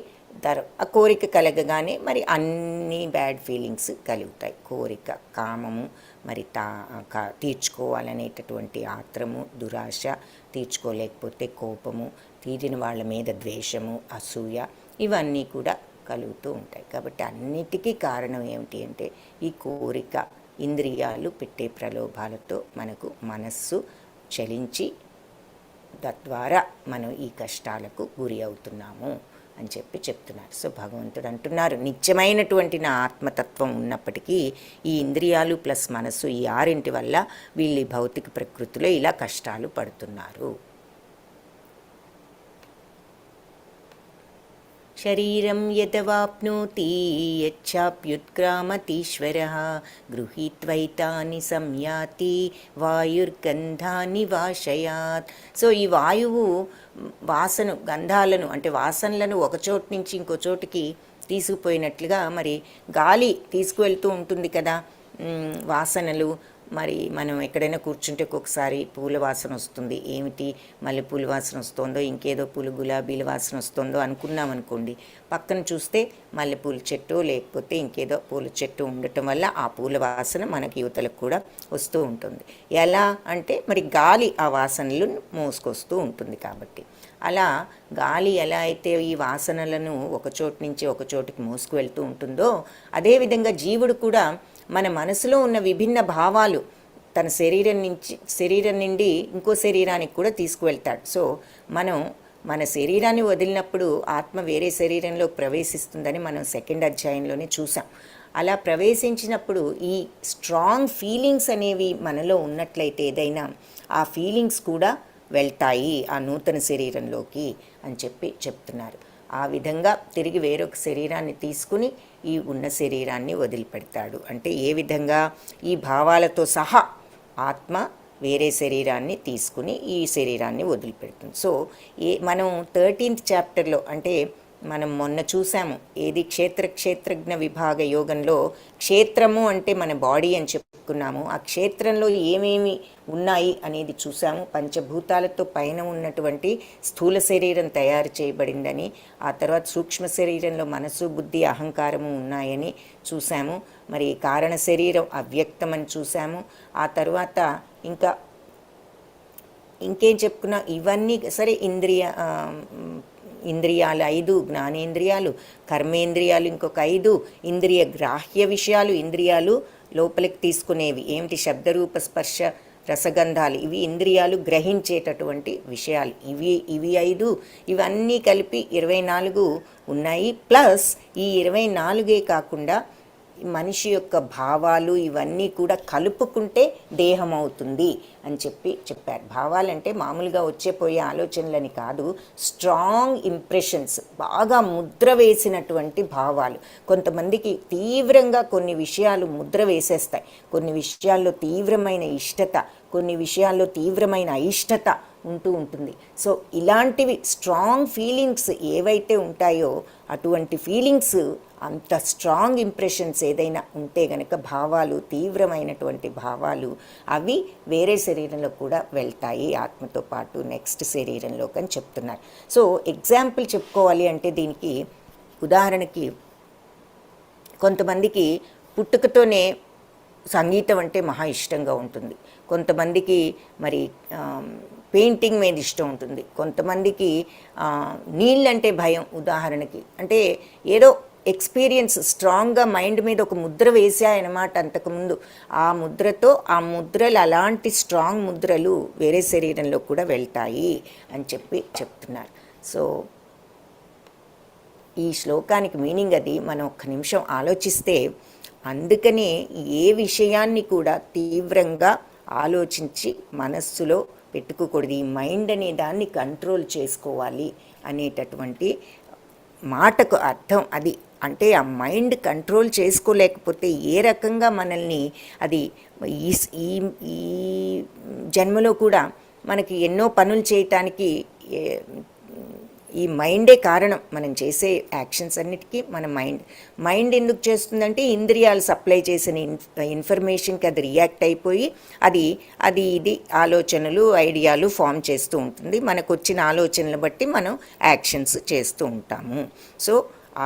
ఆ కోరిక కలగగానే మరి అన్ని బ్యాడ్ ఫీలింగ్స్ కలుగుతాయి. కోరిక, కామము, మరి తీర్చుకోవాలనేటటువంటి ఆత్రము, దురాశ, తీర్చుకోలేకపోతే కోపము, తీరిన వాళ్ళ మీద ద్వేషము, అసూయ ఇవన్నీ కూడా కలుగుతూ ఉంటాయి. కాబట్టి అన్నిటికీ కారణం ఏమిటి అంటే ఈ కోరిక, ఇంద్రియాలు పెట్టే ప్రలోభాలతో మనకు మనస్సు చలించి తద్వారా మనం ఈ కష్టాలకు గురి అవుతున్నాము అని చెప్తున్నారు. సో భగవంతుడు అంటున్నారు, నిత్యమైనటువంటి నా ఆత్మతత్వం ఉన్నప్పటికీ ఈ ఇంద్రియాలు ప్లస్ మనస్సు ఈ 6 వల్ల వీళ్ళు భౌతిక ప్రకృతిలో ఇలా కష్టాలు పడుతున్నారు. శరీరం యదవాప్నోతి యచ్చాప్యుత్క్రామతీశ్వరః గృహీత్వైతాని సంయాతి వాయుర్గంధాని వాశయాత్. సో ఈ వాయువు గంధాలను అంటే వాసనలను ఒక చోటు నుంచి ఇంకో చోటుకి తీసుకుపోయినట్లుగా మరి గాలి తీసుకువెళ్తూ ఉంటుంది కదా వాసనలు. మరి మనం ఎక్కడైనా కూర్చుంటే ఒక్కొక్కసారి పూల వాసన వస్తుంది, ఏమిటి మల్లెపూల వాసన వస్తుందో, ఇంకేదో పూలు గులాబీల వాసన వస్తుందో అనుకున్నాం అనుకోండి. పక్కన చూస్తే మల్లెపూల చెట్టు లేకపోతే ఇంకేదో పూల చెట్టు ఉండటం వల్ల ఆ పూల వాసన మనకి యువతలకు కూడా వస్తూ ఉంటుంది. ఎలా అంటే మరి గాలి ఆ వాసనలను మోసుకొస్తూ ఉంటుంది. కాబట్టి అలా గాలి ఎలా అయితే ఈ వాసనలను ఒక చోటు నుంచి ఒక చోటుకి మోసుకువెళ్తూ ఉంటుందో, అదేవిధంగా జీవుడు కూడా మన మనసులో ఉన్న విభిన్న భావాలు తన శరీరం నుండి ఇంకో శరీరానికి కూడా తీసుకువెళ్తాడు. సో మనం మన శరీరాన్ని వదిలినప్పుడు ఆత్మ వేరే శరీరంలో ప్రవేశిస్తుందని మనం 2వ అధ్యాయంలోనే చూసాం. అలా ప్రవేశించినప్పుడు ఈ స్ట్రాంగ్ ఫీలింగ్స్ అనేవి మనలో ఉన్నట్లయితే ఏదైనా ఆ ఫీలింగ్స్ కూడా వెళ్తాయి ఆ నూతన శరీరంలోకి అని చెప్తున్నారు. ఆ విధంగా తిరిగి వేరొక శరీరాన్ని తీసుకుని ఈ ఉన్న శరీరాన్ని వదిలిపెడతాడు. అంటే ఏ విధంగా ఈ భావాలతో సహా ఆత్మ వేరే శరీరాన్ని తీసుకుని ఈ శరీరాన్ని వదిలిపెడుతుంది. సో మనం 13th చాప్టర్లో అంటే మనం మొన్న చూసాము ఏది క్షేత్రజ్ఞ విభాగ యోగంలో క్షేత్రము అంటే మన బాడీ అని చెప్పుకున్నాము. ఆ క్షేత్రంలో ఏమేమి ఉన్నాయి అనేది చూసాము. పంచభూతాలతో పైన ఉన్నటువంటి స్థూల శరీరం తయారు చేయబడిందని, ఆ తర్వాత సూక్ష్మ శరీరంలో మనసు, బుద్ధి, అహంకారము ఉన్నాయని చూసాము. మరి కారణ శరీరం అవ్యక్తం అని చూసాము. ఆ తర్వాత ఇంకేం చెప్పుకున్నా ఇవన్నీ సరే. ఇంద్రియాలు 5, జ్ఞానేంద్రియాలు, కర్మేంద్రియాలు ఇంకొక 5, ఇంద్రియ గ్రాహ్య విషయాలు, ఇంద్రియాలు లోపలికి తీసుకునేవి ఏమిటి, శబ్దరూప స్పర్శ రసగంధాలు, ఇవి ఇంద్రియాలు గ్రహించేటటువంటి విషయాలు, ఇవి 5. ఇవన్నీ కలిపి 24 ఉన్నాయి. ప్లస్ ఈ 24 కాకుండా మనిషి యొక్క భావాలు ఇవన్నీ కూడా కలుపుకుంటే దేహం అవుతుంది అని చెప్పారు. భావాలంటే మామూలుగా వచ్చేపోయే ఆలోచనలని కాదు, స్ట్రాంగ్ ఇంప్రెషన్స్, బాగా ముద్ర వేసినటువంటి భావాలు. కొంతమందికి తీవ్రంగా కొన్ని విషయాలు ముద్ర వేసేస్తాయి, కొన్ని విషయాల్లో తీవ్రమైన ఇష్టత, కొన్ని విషయాల్లో తీవ్రమైన అయిష్టత ఉంటూ ఉంటుంది. సో ఇలాంటివి స్ట్రాంగ్ ఫీలింగ్స్ ఏవైతే ఉంటాయో అటువంటి ఫీలింగ్స్, అంత స్ట్రాంగ్ ఇంప్రెషన్స్ ఏదైనా ఉంటే గనక భావాలు, తీవ్రమైనటువంటి భావాలు అవి వేరే శరీరంలో కూడా వెళ్తాయి ఆత్మతో పాటు నెక్స్ట్ శరీరంలోకి అని చెప్తున్నారు. సో ఎగ్జాంపుల్ చెప్పుకోవాలి అంటే దీనికి ఉదాహరణకి కొంతమందికి పుట్టుకతోనే సంగీతం అంటే మహా ఇష్టంగా ఉంటుంది, కొంతమందికి మరి పెయింటింగ్ మీద ఇష్టం ఉంటుంది, కొంతమందికి నీళ్ళంటే భయం. ఉదాహరణకి అంటే ఏదో ఎక్స్పీరియన్స్ స్ట్రాంగ్గా మైండ్ మీద ఒక ముద్ర వేసాయన్నమాట అంతకుముందు. ఆ ముద్రలు అలాంటి స్ట్రాంగ్ ముద్రలు వేరే శరీరంలో కూడా వెళ్తాయి అని చెప్తున్నారు. సో ఈ శ్లోకానికి మీనింగ్ అది మనం ఒక్క నిమిషం ఆలోచిస్తే, అందుకనే ఏ విషయాన్ని కూడా తీవ్రంగా ఆలోచించి మనస్సులో పెట్టుకోకూడదు. ఈ మైండ్ అనే దాన్ని కంట్రోల్ చేసుకోవాలి అనేటటువంటి మాటకు అర్థం అది. అంటే ఆ మైండ్ కంట్రోల్ చేసుకోలేకపోతే ఏ రకంగా మనల్ని అది ఈ జన్మలో కూడా మనకి ఎన్నో పనులు చేయటానికి ఈ మైండే కారణం. మనం చేసే యాక్షన్స్ అన్నిటికీ మన మైండ్ ఎందుకు చేస్తుందంటే ఇంద్రియాలు సప్లై చేసిన ఇన్ఫర్మేషన్కి అది రియాక్ట్ అయిపోయి ఇది ఆలోచనలు, ఐడియాలు ఫామ్ చేస్తూ ఉంటుంది. మనకు వచ్చిన ఆలోచనలు బట్టి మనం యాక్షన్స్ చేస్తూ ఉంటాము. సో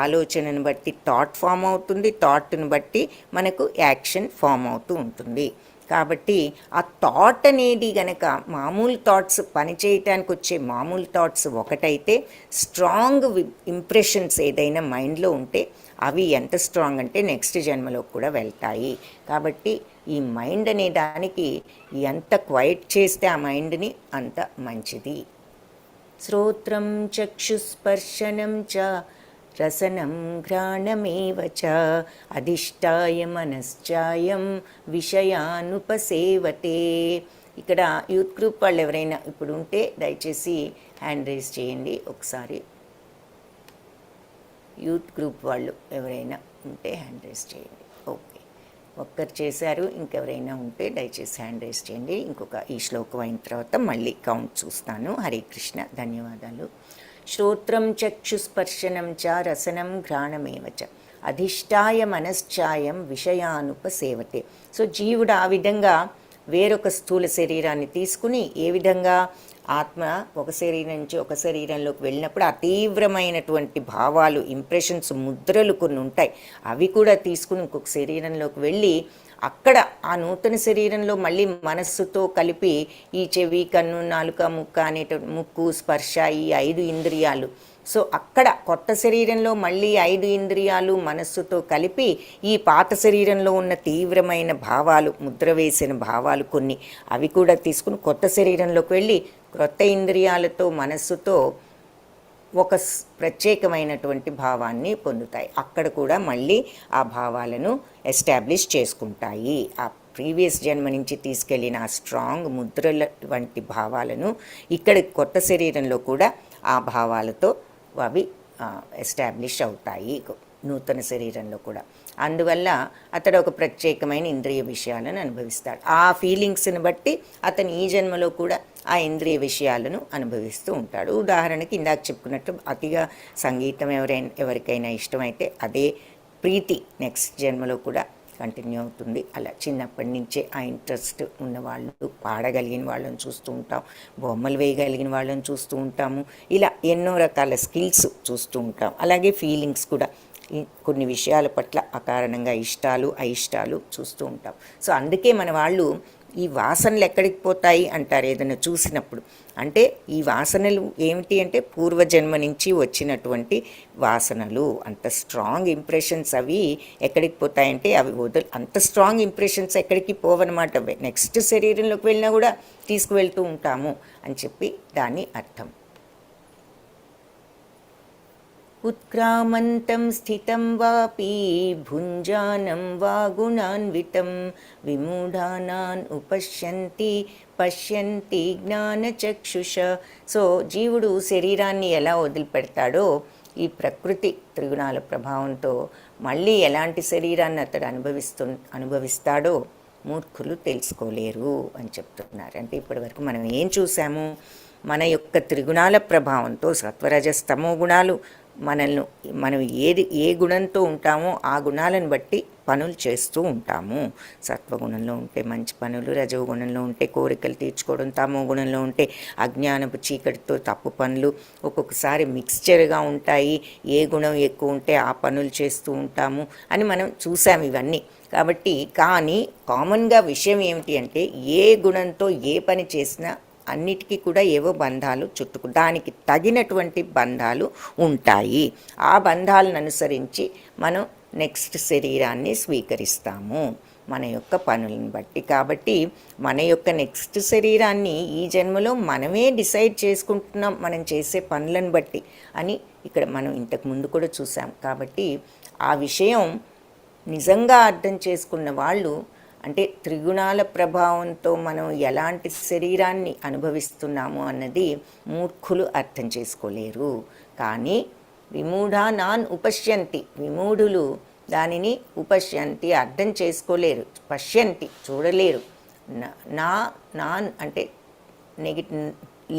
ఆలోచనను బట్టి థాట్ ఫామ్ అవుతుంది, థాట్ను బట్టి మనకు యాక్షన్ ఫామ్ అవుతూ ఉంటుంది. కాబట్టి ఆ థాట్ అనేది గనక మామూలు థాట్స్ పనిచేయటానికి వచ్చే మామూలు థాట్స్ ఒకటైతే స్ట్రాంగ్ ఇంప్రెషన్స్ ఏదైనా మైండ్లో ఉంటే అవి ఎంత స్ట్రాంగ్ అంటే నెక్స్ట్ జన్మలో కూడా వెళ్తాయి. కాబట్టి ఈ మైండ్ అనే దానికి ఎంత క్వైట్ చేస్తే ఆ మైండ్ని అంత మంచిది. శ్రోత్రం చక్షుస్పర్శనం చ రసనం ఘ్రాణమేవ చ అధిష్టాయ మనశ్చాయం విషయానుపసేవతే. ఇక్కడ యూత్ గ్రూప్ వాళ్ళు ఎవరైనా ఇప్పుడు ఉంటే దయచేసి హ్యాండ్ రైజ్ చేయండి ఒకసారి. యూత్ గ్రూప్ వాళ్ళు ఎవరైనా ఉంటే హ్యాండ్ రైజ్ చేయండి. ఓకే, ఒక్కరు చేశారు. ఇంకెవరైనా ఉంటే దయచేసి హ్యాండ్ రైజ్ చేయండి. ఇంకొక ఈ శ్లోకం అయిన తర్వాత మళ్ళీ కౌంట్ చూస్తాను. హరే కృష్ణ, ధన్యవాదాలు. శ్రోత్రం చక్షుస్పర్శనం చ రసనం ఘ్రాణమేవ చ అధిష్టాయ మనశ్చాయం విషయానుపసేవతే. సో జీవుడు ఆ విధంగా వేరొక స్థూల శరీరాన్ని తీసుకుని ఏ విధంగా ఆత్మ ఒక శరీరం నుంచి ఒక శరీరంలోకి వెళ్ళినప్పుడు ఆ తీవ్రమైనటువంటి భావాలు, ఇంప్రెషన్స్, ముద్రలు కొన్ని ఉంటాయి. అవి కూడా తీసుకుని ఇంకొక శరీరంలోకి వెళ్ళి అక్కడ ఆ నూతన శరీరంలో మళ్ళీ మనస్సుతో కలిపి ఈ చెవి, కన్ను, నాలుక, ముక్క ముక్కు, స్పర్శ, ఈ 5 ఇంద్రియాలు. సో అక్కడ కొత్త శరీరంలో మళ్ళీ 5 ఇంద్రియాలు మనస్సుతో కలిపి ఈ పాత శరీరంలో ఉన్న తీవ్రమైన భావాలు, ముద్ర వేసిన భావాలు కొన్ని, అవి కూడా తీసుకుని కొత్త శరీరంలోకి వెళ్ళి క్రొత్త ఇంద్రియాలతో మనస్సుతో ఒక ప్రత్యేకమైనటువంటి భావాన్ని పొందుతాయి. అక్కడ కూడా మళ్ళీ ఆ భావాలను ఎస్టాబ్లిష్ చేసుకుంటాయి. ఆ ప్రీవియస్ జన్మ నుంచి తీసుకెళ్ళిన ఆ స్ట్రాంగ్ ముద్రల వంటి భావాలను ఇక్కడ కొత్త శరీరంలో కూడా ఆ భావాలతో అవి ఎస్టాబ్లిష్ అవుతాయి నూతన శరీరంలో కూడా. అందువల్ల అతడు ఒక ప్రత్యేకమైన ఇంద్రియ విషయాలను అనుభవిస్తాడు. ఆ ఫీలింగ్స్ని బట్టి అతను ఈ జన్మలో కూడా ఆ ఇంద్రియ విషయాలను అనుభవిస్తూ ఉంటాడు. ఉదాహరణకి ఇందాక చెప్పుకున్నట్టు అతిగా సంగీతం ఎవరికైనా ఇష్టమైతే అదే ప్రీతి నెక్స్ట్ జన్మలో కూడా కంటిన్యూ అవుతుంది. అలా చిన్నప్పటి నుంచే ఆ ఇంట్రెస్ట్ ఉన్నవాళ్ళు, పాడగలిగిన వాళ్ళని చూస్తూ ఉంటాం, బొమ్మలు వేయగలిగిన వాళ్ళని చూస్తూ ఉంటాము. ఇలా ఎన్నో రకాల స్కిల్స్ చూస్తూ ఉంటాం. అలాగే ఫీలింగ్స్ కూడా కొన్ని విషయాల పట్ల అకారణంగా ఇష్టాలు, అయిష్టాలు చూస్తూ ఉంటాం. సో అందుకే మన వాళ్ళు ఈ వాసనలు ఎక్కడికి పోతాయి అంటారు ఏదైనా చూసినప్పుడు. అంటే ఈ వాసనలు ఏమిటి అంటే పూర్వజన్మ నుంచి వచ్చినటువంటి వాసనలు. అంత స్ట్రాంగ్ ఇంప్రెషన్స్ అవి ఎక్కడికి పోతాయంటే అవి అంత స్ట్రాంగ్ ఇంప్రెషన్స్ ఎక్కడికి పోవన్నమాట. నెక్స్ట్ శరీరంలోకి వెళ్ళినా కూడా తీసుకువెళ్తూ ఉంటాము అని చెప్పి దాని అర్థం. ఉత్క్రామంతం స్థితం వాపి భుంజానం వా గుణాన్వితం విమూఢానాన్ ఉపశ్యంతి పశ్యంతి జ్ఞానచక్షుష. సో జీవుడు శరీరాన్ని ఎలా వదిలిపెడతాడో ఈ ప్రకృతి త్రిగుణాల ప్రభావంతో మళ్ళీ ఎలాంటి శరీరాన్ని అతడు అనుభవిస్తాడో మూర్ఖులు తెలుసుకోలేరు అని చెప్తున్నారు. అంటే ఇప్పటివరకు మనం ఏం చూసాము? మన యొక్క త్రిగుణాల ప్రభావంతో సత్వరజస్తమో గుణాలు మనం ఏ గుణంతో ఉంటామో ఆ గుణాలను బట్టి పనులు చేస్తూ ఉంటాము. సత్వగుణంలో ఉంటే మంచి పనులు, రజోగుణంలో ఉంటే కోరికలు తీర్చుకోవడం, తమో గుణంలో ఉంటే అజ్ఞానపు చీకటితో తప్పు పనులు, ఒక్కొక్కసారి మిక్స్చర్గా ఉంటాయి. ఏ గుణం ఎక్కువ ఉంటే ఆ పనులు చేస్తూ ఉంటాము అని మనం చూసాము ఇవన్నీ. కాబట్టి కానీ కామన్గా విషయం ఏమిటి అంటే ఏ గుణంతో ఏ పని చేసినా అన్నిటికీ కూడా ఏవో బంధాలు దానికి తగినటువంటి బంధాలు ఉంటాయి. ఆ బంధాలను అనుసరించి మనం నెక్స్ట్ శరీరాన్ని స్వీకరిస్తాము మన యొక్క పనులను బట్టి. కాబట్టి మన యొక్క నెక్స్ట్ శరీరాన్ని ఈ జన్మలో మనమే డిసైడ్ చేసుకుంటున్నాం మనం చేసే పనులను బట్టి అని ఇక్కడ మనం ఇంతకు ముందు కూడా చూసాం. కాబట్టి ఆ విషయం నిజంగా అర్థం చేసుకున్న వాళ్ళు, అంటే త్రిగుణాల ప్రభావంతో మనం ఎలాంటి శరీరాన్ని అనుభవిస్తున్నాము అన్నది మూర్ఖులు అర్థం చేసుకోలేరు. కానీ విమూఢానాన్ ఉపశ్యంతి, విమూఢులు దానిని ఉపశ్యంతి అర్థం చేసుకోలేరు. పశ్యంతి చూడలేరు. నాన్ అంటే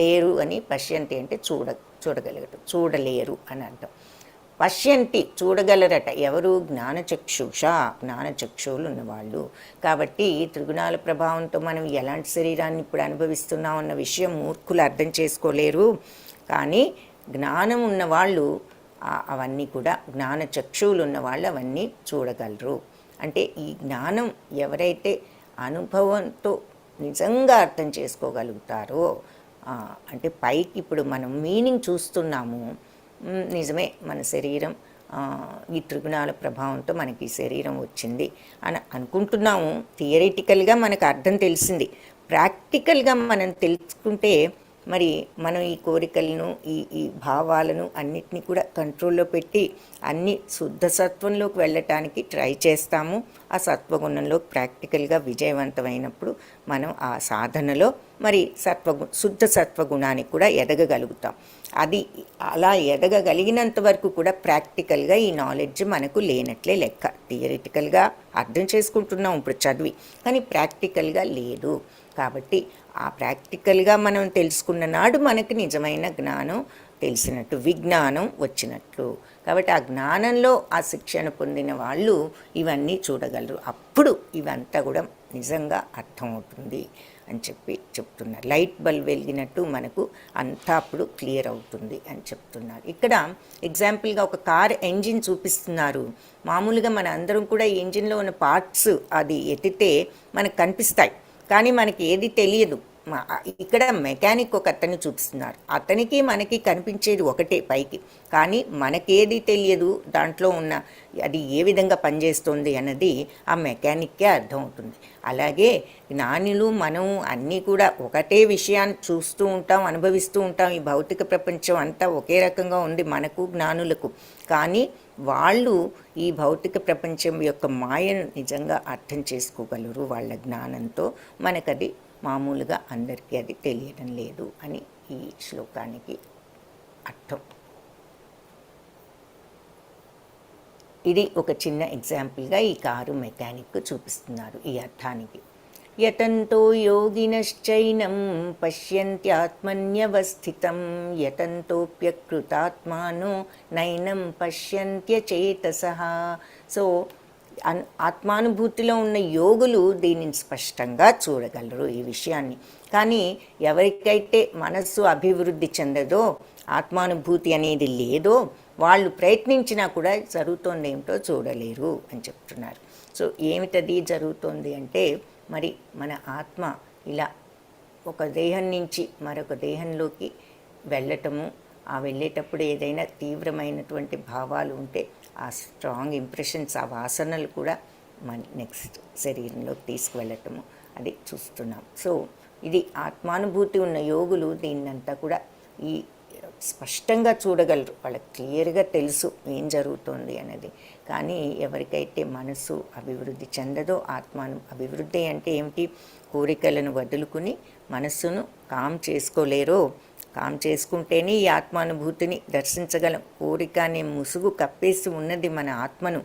లేరు అని, పశ్యంతి అంటే చూడగలగటం, చూడలేరు అని అర్థం. పశ్యంతి చూడగలరట ఎవరు? జ్ఞానచక్షువులు ఉన్నవాళ్ళు. కాబట్టి త్రిగుణాల ప్రభావంతో మనం ఎలాంటి శరీరాన్ని ఇప్పుడు అనుభవిస్తున్నాం అన్న విషయం మూర్ఖులు అర్థం చేసుకోలేరు. కానీ జ్ఞానం ఉన్నవాళ్ళు అవన్నీ కూడా, జ్ఞానచక్షువులు ఉన్నవాళ్ళు అవన్నీ చూడగలరు. అంటే ఈ జ్ఞానం ఎవరైతే అనుభవంతో నిజంగా అర్థం చేసుకోగలుగుతారో, అంటే పైకి ఇప్పుడు మనం మీనింగ్ చూస్తున్నాము, నిజమే మన శరీరం ఈ త్రిగుణాల ప్రభావంతో మనకి ఈ శరీరం వచ్చింది అని అనుకుంటున్నాము. థియరిటికల్గా మనకు అర్థం తెలిసింది. ప్రాక్టికల్గా మనం తెలుసుకుంటే మరి మనం ఈ కోరికలను ఈ భావాలను అన్నిటినీ కూడా కంట్రోల్లో పెట్టి అన్ని శుద్ధ సత్వంలోకి వెళ్ళటానికి ట్రై చేస్తాము. ఆ సత్వగుణంలో ప్రాక్టికల్గా విజయవంతమైనప్పుడు మనం ఆ సాధనలో మరి శుద్ధ సత్వగుణానికి కూడా ఎదగగలుగుతాం. అది అలా ఎదగగలిగినంత వరకు కూడా ప్రాక్టికల్గా ఈ నాలెడ్జ్ మనకు లేనట్లే లెక్క. థియరిటికల్గా అర్థం చేసుకుంటున్నాం ఇప్పుడు చదివి, కానీ ప్రాక్టికల్గా లేదు. కాబట్టి ఆ ప్రాక్టికల్గా మనం తెలుసుకున్న నాడు మనకు నిజమైన జ్ఞానం తెలిసినట్టు, విజ్ఞానం వచ్చినట్లు. కాబట్టి ఆ జ్ఞానంలో ఆ శిక్షణ పొందిన వాళ్ళు ఇవన్నీ చూడగలరు. అప్పుడు ఇవంతా కూడా నిజంగా అర్థమవుతుంది అని చెప్తున్నారు. లైట్ బల్బ్ వెలిగినట్టు మనకు అంతా అప్పుడు క్లియర్ అవుతుంది అని చెప్తున్నారు. ఇక్కడ ఎగ్జాంపుల్గా ఒక కార్ ఎంజిన్ చూపిస్తున్నారు. మామూలుగా మన అందరం కూడా ఈ ఇంజిన్లో ఉన్న పార్ట్స్ అది ఎత్తితే మనకు కనిపిస్తాయి, కానీ మనకి ఏది తెలియదు. ఇక్కడ మెకానిక్ ఒక అతన్ని చూపిస్తున్నారు. అతనికి మనకి కనిపించేది ఒకటే పైకి, కానీ మనకేది తెలియదు దాంట్లో ఉన్న అది ఏ విధంగా పనిచేస్తుంది అన్నది ఆ మెకానిక్కే అర్థమవుతుంది. అలాగే జ్ఞానులు మనం అన్నీ కూడా ఒకటే విషయాన్ని చూస్తూ ఉంటాం, అనుభవిస్తూ ఉంటాం. ఈ భౌతిక ప్రపంచం అంతా ఒకే రకంగా ఉంది మనకు జ్ఞానులకు, కానీ వాళ్ళు ఈ భౌతిక ప్రపంచం యొక్క మాయను నిజంగా అర్థం చేసుకోగలరు వాళ్ళ జ్ఞానంతో. మనకది మామూలుగా అందరికీ అది తెలియడం లేదు అని ఈ శ్లోకానికి అర్థం. ఇది ఒక చిన్న ఎగ్జాంపుల్గా ఈ కారు మెకానిక్ చూపిస్తున్నారు ఈ అర్థానికి. యతంతో యోగినశ్చైనం పశ్యంత్యాత్మన్యవస్థితం యతంతోప్యకృతాత్మానో నైనం పశ్యంత్యచేతసః. సో ఆత్మానుభూతిలో ఉన్న యోగులు దీనిని స్పష్టంగా చూడగలరు ఈ విషయాన్ని. కానీ ఎవరికైతే మనస్సు అభివృద్ధి చెందదో, ఆత్మానుభూతి అనేది లేదో, వాళ్ళు ప్రయత్నించినా కూడా జరుగుతోంది ఏమిటో చూడలేరు అని చెప్తున్నారు. సో ఏమిటది జరుగుతోంది అంటే, మరి మన ఆత్మ ఇలా ఒక దేహం నుంచి మరొక దేహంలోకి వెళ్ళటము, ఆ వెళ్ళేటప్పుడు ఏదైనా తీవ్రమైనటువంటి భావాలు ఉంటే ఆ స్ట్రాంగ్ ఇంప్రెషన్స్, ఆ వాసనలు కూడా మన నెక్స్ట్ శరీరంలోకి తీసుకువెళ్ళటము అది చూస్తున్నాం. సో ఇది ఆత్మానుభూతి ఉన్న యోగులు దీన్నంతా కూడా ఈ స్పష్టంగా చూడగలరు. వాళ్ళకి క్లియర్గా తెలుసు ఏం జరుగుతోంది అనేది. కానీ ఎవరికైతే మనసు అభివృద్ధి చెందదో, అభివృద్ధి అంటే ఏమిటి? కోరికలను వదులుకుని మనస్సును కామ్ చేసుకోలేరో, కామ్ చేసుకుంటేనే ఈ ఆత్మానుభూతిని దర్శించగలం. కోరిక అనే ముసుగు కప్పేసి ఉన్నది మన ఆత్మను.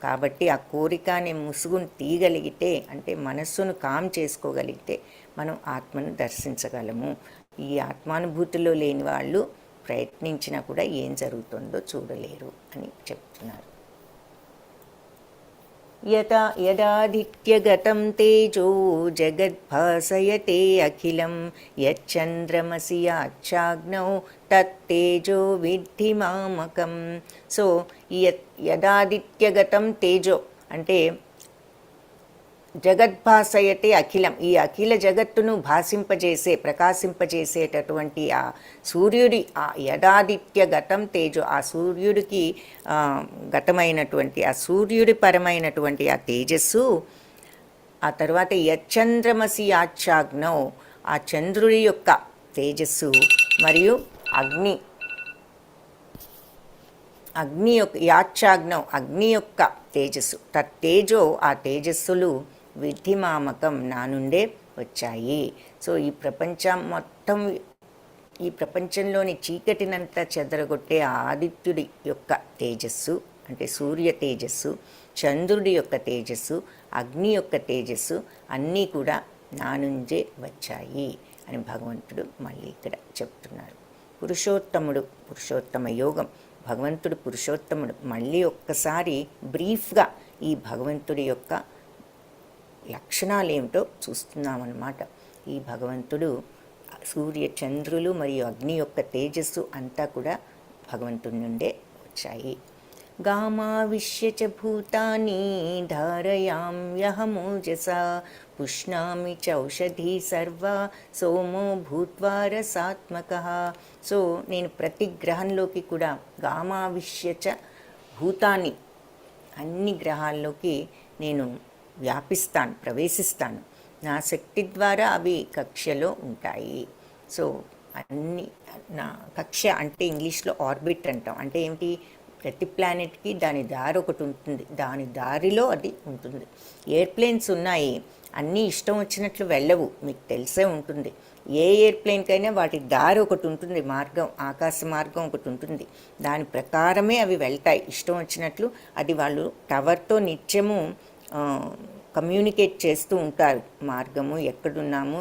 కాబట్టి ఆ కోరిక అనే ముసుగును తీయగలిగితే, అంటే మనస్సును కామ్ చేసుకోగలిగితే మనం ఆత్మను దర్శించగలము. ఈ ఆత్మానుభూతిలో లేని వాళ్ళు ప్రయత్నించినా కూడా ఏం జరుగుతుందో చూడలేరు అని చెప్తున్నారు. యదాదిత్యగతం తేజో జగద్భాసయతే అఖిలం యచ్చంద్రమసి యాచ్ఛాగ్నౌ తత్తేజో విద్ధి మామకం. సో ఈ యదాదిత్యగతం తేజో అంటే జగద్భాసయతే అఖిలం, ఈ అఖిల జగత్తును భాసింపజేసే, ప్రకాశింపజేసేటటువంటి ఆ సూర్యుడి, ఆ యదాదిత్య గతం తేజో, ఆ సూర్యుడికి గతమైనటువంటి, ఆ సూర్యుడి పరమైనటువంటి ఆ తేజస్సు. ఆ తర్వాత యచ్చంద్రమసి యాచ్ఛాగ్నౌ, ఆ చంద్రుడి యొక్క తేజస్సు, మరియు అగ్ని యొక్క యాచ్ఛాగ్నౌ, అగ్ని యొక్క తేజస్సు. తత్తేజో, ఆ తేజస్సులు విద్ధిమామకం, నా నుండే వచ్చాయి. సో ఈ ప్రపంచం మొత్తం, ఈ ప్రపంచంలోని చీకటినంతా చెదరగొట్టే ఆ ఆదిత్యుడి యొక్క తేజస్సు అంటే సూర్య తేజస్సు, చంద్రుడి యొక్క తేజస్సు, అగ్ని యొక్క తేజస్సు అన్నీ కూడా నా నుండే వచ్చాయి అని భగవంతుడు మళ్ళీ ఇక్కడ చెప్తున్నారు. పురుషోత్తముడు, పురుషోత్తమ యోగం, భగవంతుడు పురుషోత్తముడు. మళ్ళీ ఒక్కసారి బ్రీఫ్గా ఈ భగవంతుడి యొక్క లక్షణాలు ఏమిటో చూస్తున్నామన్నమాట. ఈ భగవంతుడు సూర్య చంద్రులు మరియు అగ్ని యొక్క తేజస్సు అంతా కూడా భగవంతుడి నుండే వచ్చాయి. గామావిశ్య చ భూతాని ధారయామ్యహమోజసా పుష్ణామి చౌషధీ సర్వ సోమో భూత్వా రసాత్మకః. సో నేను ప్రతి గ్రహంలోకి కూడా గామావిష్యచ భూతాన్ని, అన్ని గ్రహాల్లోకి నేను వ్యాపిస్తాను, ప్రవేశిస్తాను. నా శక్తి ద్వారా అవి కక్ష్యలో ఉంటాయి. సో అన్ని నా కక్ష అంటే ఇంగ్లీష్లో ఆర్బిట్ అంటాం. అంటే ఏమిటి, ప్రతి ప్లానెట్కి దాని దారి ఒకటి ఉంటుంది, దాని దారిలో అది ఉంటుంది. ఎయిర్ప్లేన్స్ ఉన్నాయి, అన్నీ ఇష్టం వచ్చినట్లు వెళ్ళవు, మీకు తెలిసే ఉంటుంది. ఏ ఎయిర్ప్లేన్కైనా వాటి దారి ఒకటి ఉంటుంది, మార్గం, ఆకాశ మార్గం ఒకటి ఉంటుంది. దాని ప్రకారమే అవి వెళ్తాయి ఇష్టం వచ్చినట్లు. అది వాళ్ళు టవర్తో నిత్యము కమ్యూనికేట్ చేస్తూ ఉంటారు, మార్గము ఎక్కడున్నాము,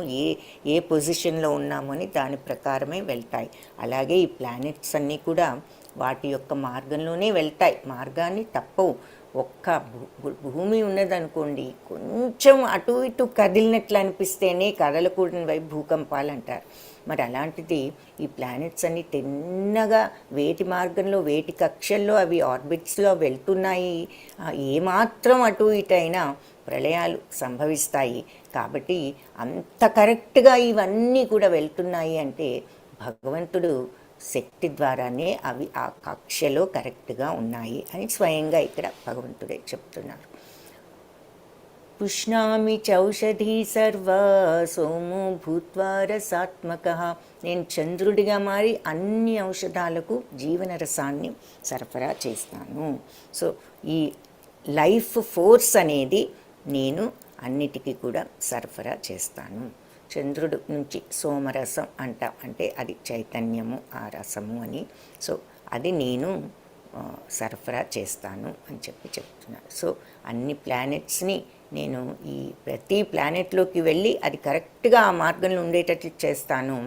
ఏ పొజిషన్లో ఉన్నాము అని దాని ప్రకారమే వెళ్తాయి. అలాగే ఈ ప్లానెట్స్ అన్నీ కూడా వాటి యొక్క మార్గంలోనే వెళ్తాయి, మార్గాన్ని తప్పవు. ఒక్క భూమి ఉన్నదనుకోండి, కొంచెం అటు ఇటు కదిలినట్లు అనిపిస్తేనే కదలకూడని వైపు భూకంపాలు అంటారు. మరి అలాంటిది ఈ ప్లానెట్స్ అన్ని తిన్నగా వేటి మార్గంలో, వేటి కక్షల్లో అవి ఆర్బిట్స్లో వెళ్తున్నాయి. ఏమాత్రం అటు ఇటు అయినా ప్రళయాలు సంభవిస్తాయి. కాబట్టి అంత కరెక్ట్గా ఇవన్నీ కూడా వెళ్తున్నాయి అంటే భగవంతుడు శక్తి ద్వారానే అవి ఆ కక్షలో కరెక్ట్గా ఉన్నాయి అని స్వయంగా ఇక్కడ భగవంతుడే చెప్తున్నారు. పుష్ణామి చౌషధీ సర్వ సోమో భూత్వా రసాత్మకః. నేను చంద్రుడిగా మారి అన్ని ఔషధాలకు జీవన రసాన్ని సరఫరా చేస్తాను. సో ఈ లైఫ్ ఫోర్స్ అనేది నేను అన్నిటికీ కూడా సరఫరా చేస్తాను. చంద్రుడు నుంచి సోమరసం అంటాం, అంటే అది చైతన్యము, ఆ రసము అని. సో అది నేను సరఫరా చేస్తాను అని చెప్తున్నాను. సో అన్ని ప్లానెట్స్ని నేను ఈ ప్రతి ప్లానెట్లోకి వెళ్ళి అది కరెక్ట్గా ఆ మార్గంలో ఉండేటట్లు చేస్తాను.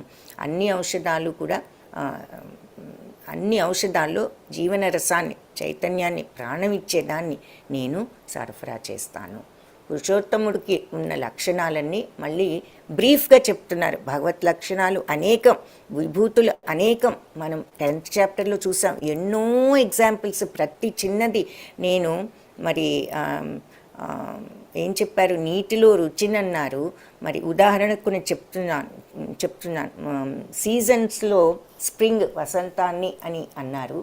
అన్ని ఔషధాలు కూడా అన్ని ఔషధాల్లో జీవన రసాన్ని, చైతన్యాన్ని, ప్రాణం ఇచ్చేదాన్ని నేను సరఫరా చేస్తాను. పురుషోత్తముడికి ఉన్న లక్షణాలన్నీ మళ్ళీ బ్రీఫ్గా చెప్తున్నారు. భగవత్ లక్షణాలు అనేకం, విభూతులు అనేకం. మనం 10th చాప్టర్లో చూసాం ఎన్నో ఎగ్జాంపుల్స్. ప్రతి చిన్నది నేను మరి ఏం చెప్పారు, నీటిలో రుచినన్నారు. మరి ఉదాహరణకు నేను చెప్తున్నాను సీజన్స్లో స్ప్రింగ్, వసంతాన్ని అని అన్నారు.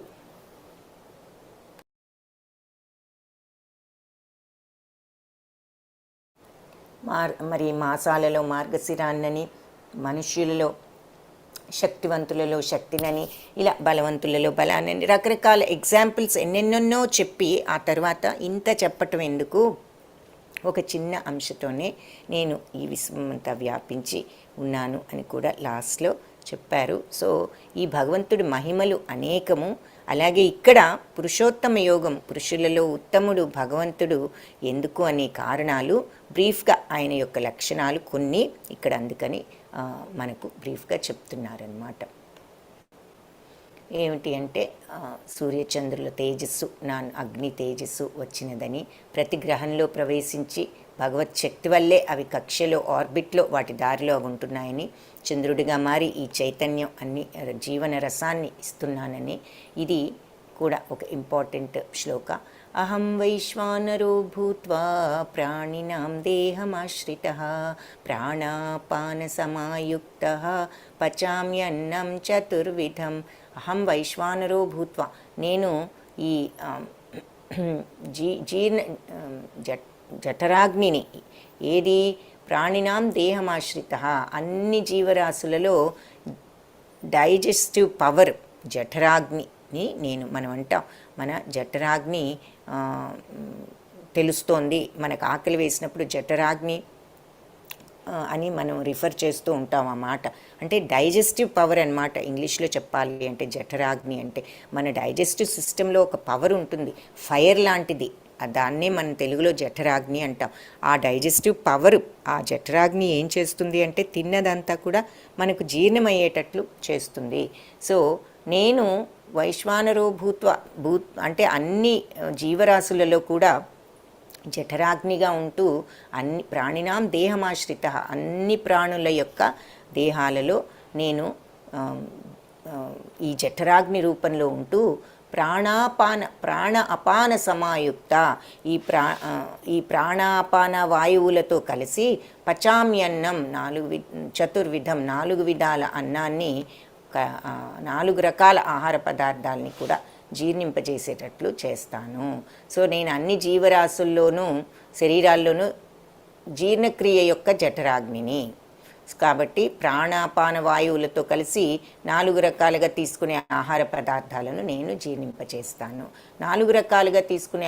మరి మాసాలలో మార్గశిరాన్నని, మనుష్యులలో శక్తివంతులలో శక్తినని, ఇలా బలవంతులలో బలాన్ని, రకరకాల ఎగ్జాంపుల్స్ ఎన్నెన్నెన్నో చెప్పి ఆ తర్వాత ఇంత చెప్పటం ఎందుకు, ఒక చిన్న అంశతోనే నేను ఈ విశ్వమంతా వ్యాపించి ఉన్నాను అని కూడా లాస్ట్లో చెప్పారు. సో ఈ భగవంతుడి మహిమలు అనేకము. అలాగే ఇక్కడ పురుషోత్తమ యోగం, పురుషులలో ఉత్తముడు భగవంతుడు ఎందుకు అనే కారణాలు బ్రీఫ్గా, ఆయన యొక్క లక్షణాలు కొన్ని ఇక్కడ అందుకని మనకు బ్రీఫ్గా చెప్తున్నారన్నమాట. ఏమిటి అంటే సూర్యచంద్రుల తేజస్సు, నా అగ్ని తేజస్సు వచ్చినదని, ప్రతి గ్రహంలో ప్రవేశించి భగవత్ శక్తి వల్లే అవి కక్షలో, ఆర్బిట్లో వాటి దారిలో అవి ఉంటున్నాయని, చంద్రుడిగా మారి ఈ చైతన్యం అన్ని జీవన రసాన్ని ఇస్తున్నానని, ఇది కూడా ఒక ఇంపార్టెంట్ శ్లోక. అహం వైశ్వానరో భూత్వా ప్రాణినాం దేహమాశ్రితః ప్రాణాపాన సమాయుక్తః పచామ్యన్నం చతుర్విధం. అహం వైశ్వానరో భూత్వా, నేను ఈ జఠరాగ్నిని, ఏది ప్రాణినాం దేహమాశ్రితః, అన్ని జీవరాశులలో డైజెస్టివ్ పవర్ జఠరాగ్నిని నేను, మనం అంటాం మన జఠరాగ్ని తెలుస్తోంది, మనకు ఆకలి వేసినప్పుడు జఠరాగ్ని అని మనం రిఫర్ చేస్తూ ఉంటాం. ఆ మాట అంటే డైజెస్టివ్ పవర్ అన్నమాట. ఇంగ్లీష్లో చెప్పాలి అంటే జఠరాగ్ని అంటే మన డైజెస్టివ్ సిస్టంలో ఒక పవర్ ఉంటుంది, ఫైర్ లాంటిది. దాన్నే మనం తెలుగులో జఠరాగ్ని అంటాం. ఆ డైజెస్టివ్ పవర్, ఆ జఠరాగ్ని ఏం చేస్తుంది అంటే తిన్నదంతా కూడా మనకు జీర్ణమయ్యేటట్లు చేస్తుంది. సో నేను వైశ్వానరో అంటే అన్ని జీవరాశులలో కూడా జఠరాగ్నిగా ఉంటూ అన్ని ప్రాణినాం దేహమాశ్రిత, అన్ని ప్రాణుల యొక్క దేహాలలో నేను ఈ జఠరాగ్ని రూపంలో ఉంటూ ప్రాణ అపాన సమాయుక్త, ఈ ప్రాణాపాన వాయువులతో కలిసి పచామ్యన్నం, చతుర్విధం 4 విధాల అన్నాన్ని 4 రకాల ఆహార పదార్థాలని కూడా జీర్ణింపజేసేటట్లు చేస్తాను. సో నేను అన్ని జీవరాశుల్లోనూ శరీరాల్లోనూ జీర్ణక్రియ యొక్క జఠరాగ్నిని. కాబట్టి ప్రాణాపాన వాయువులతో కలిసి 4 రకాలుగా తీసుకునే ఆహార పదార్థాలను నేను జీర్ణింపచేస్తాను. 4 రకాలుగా తీసుకునే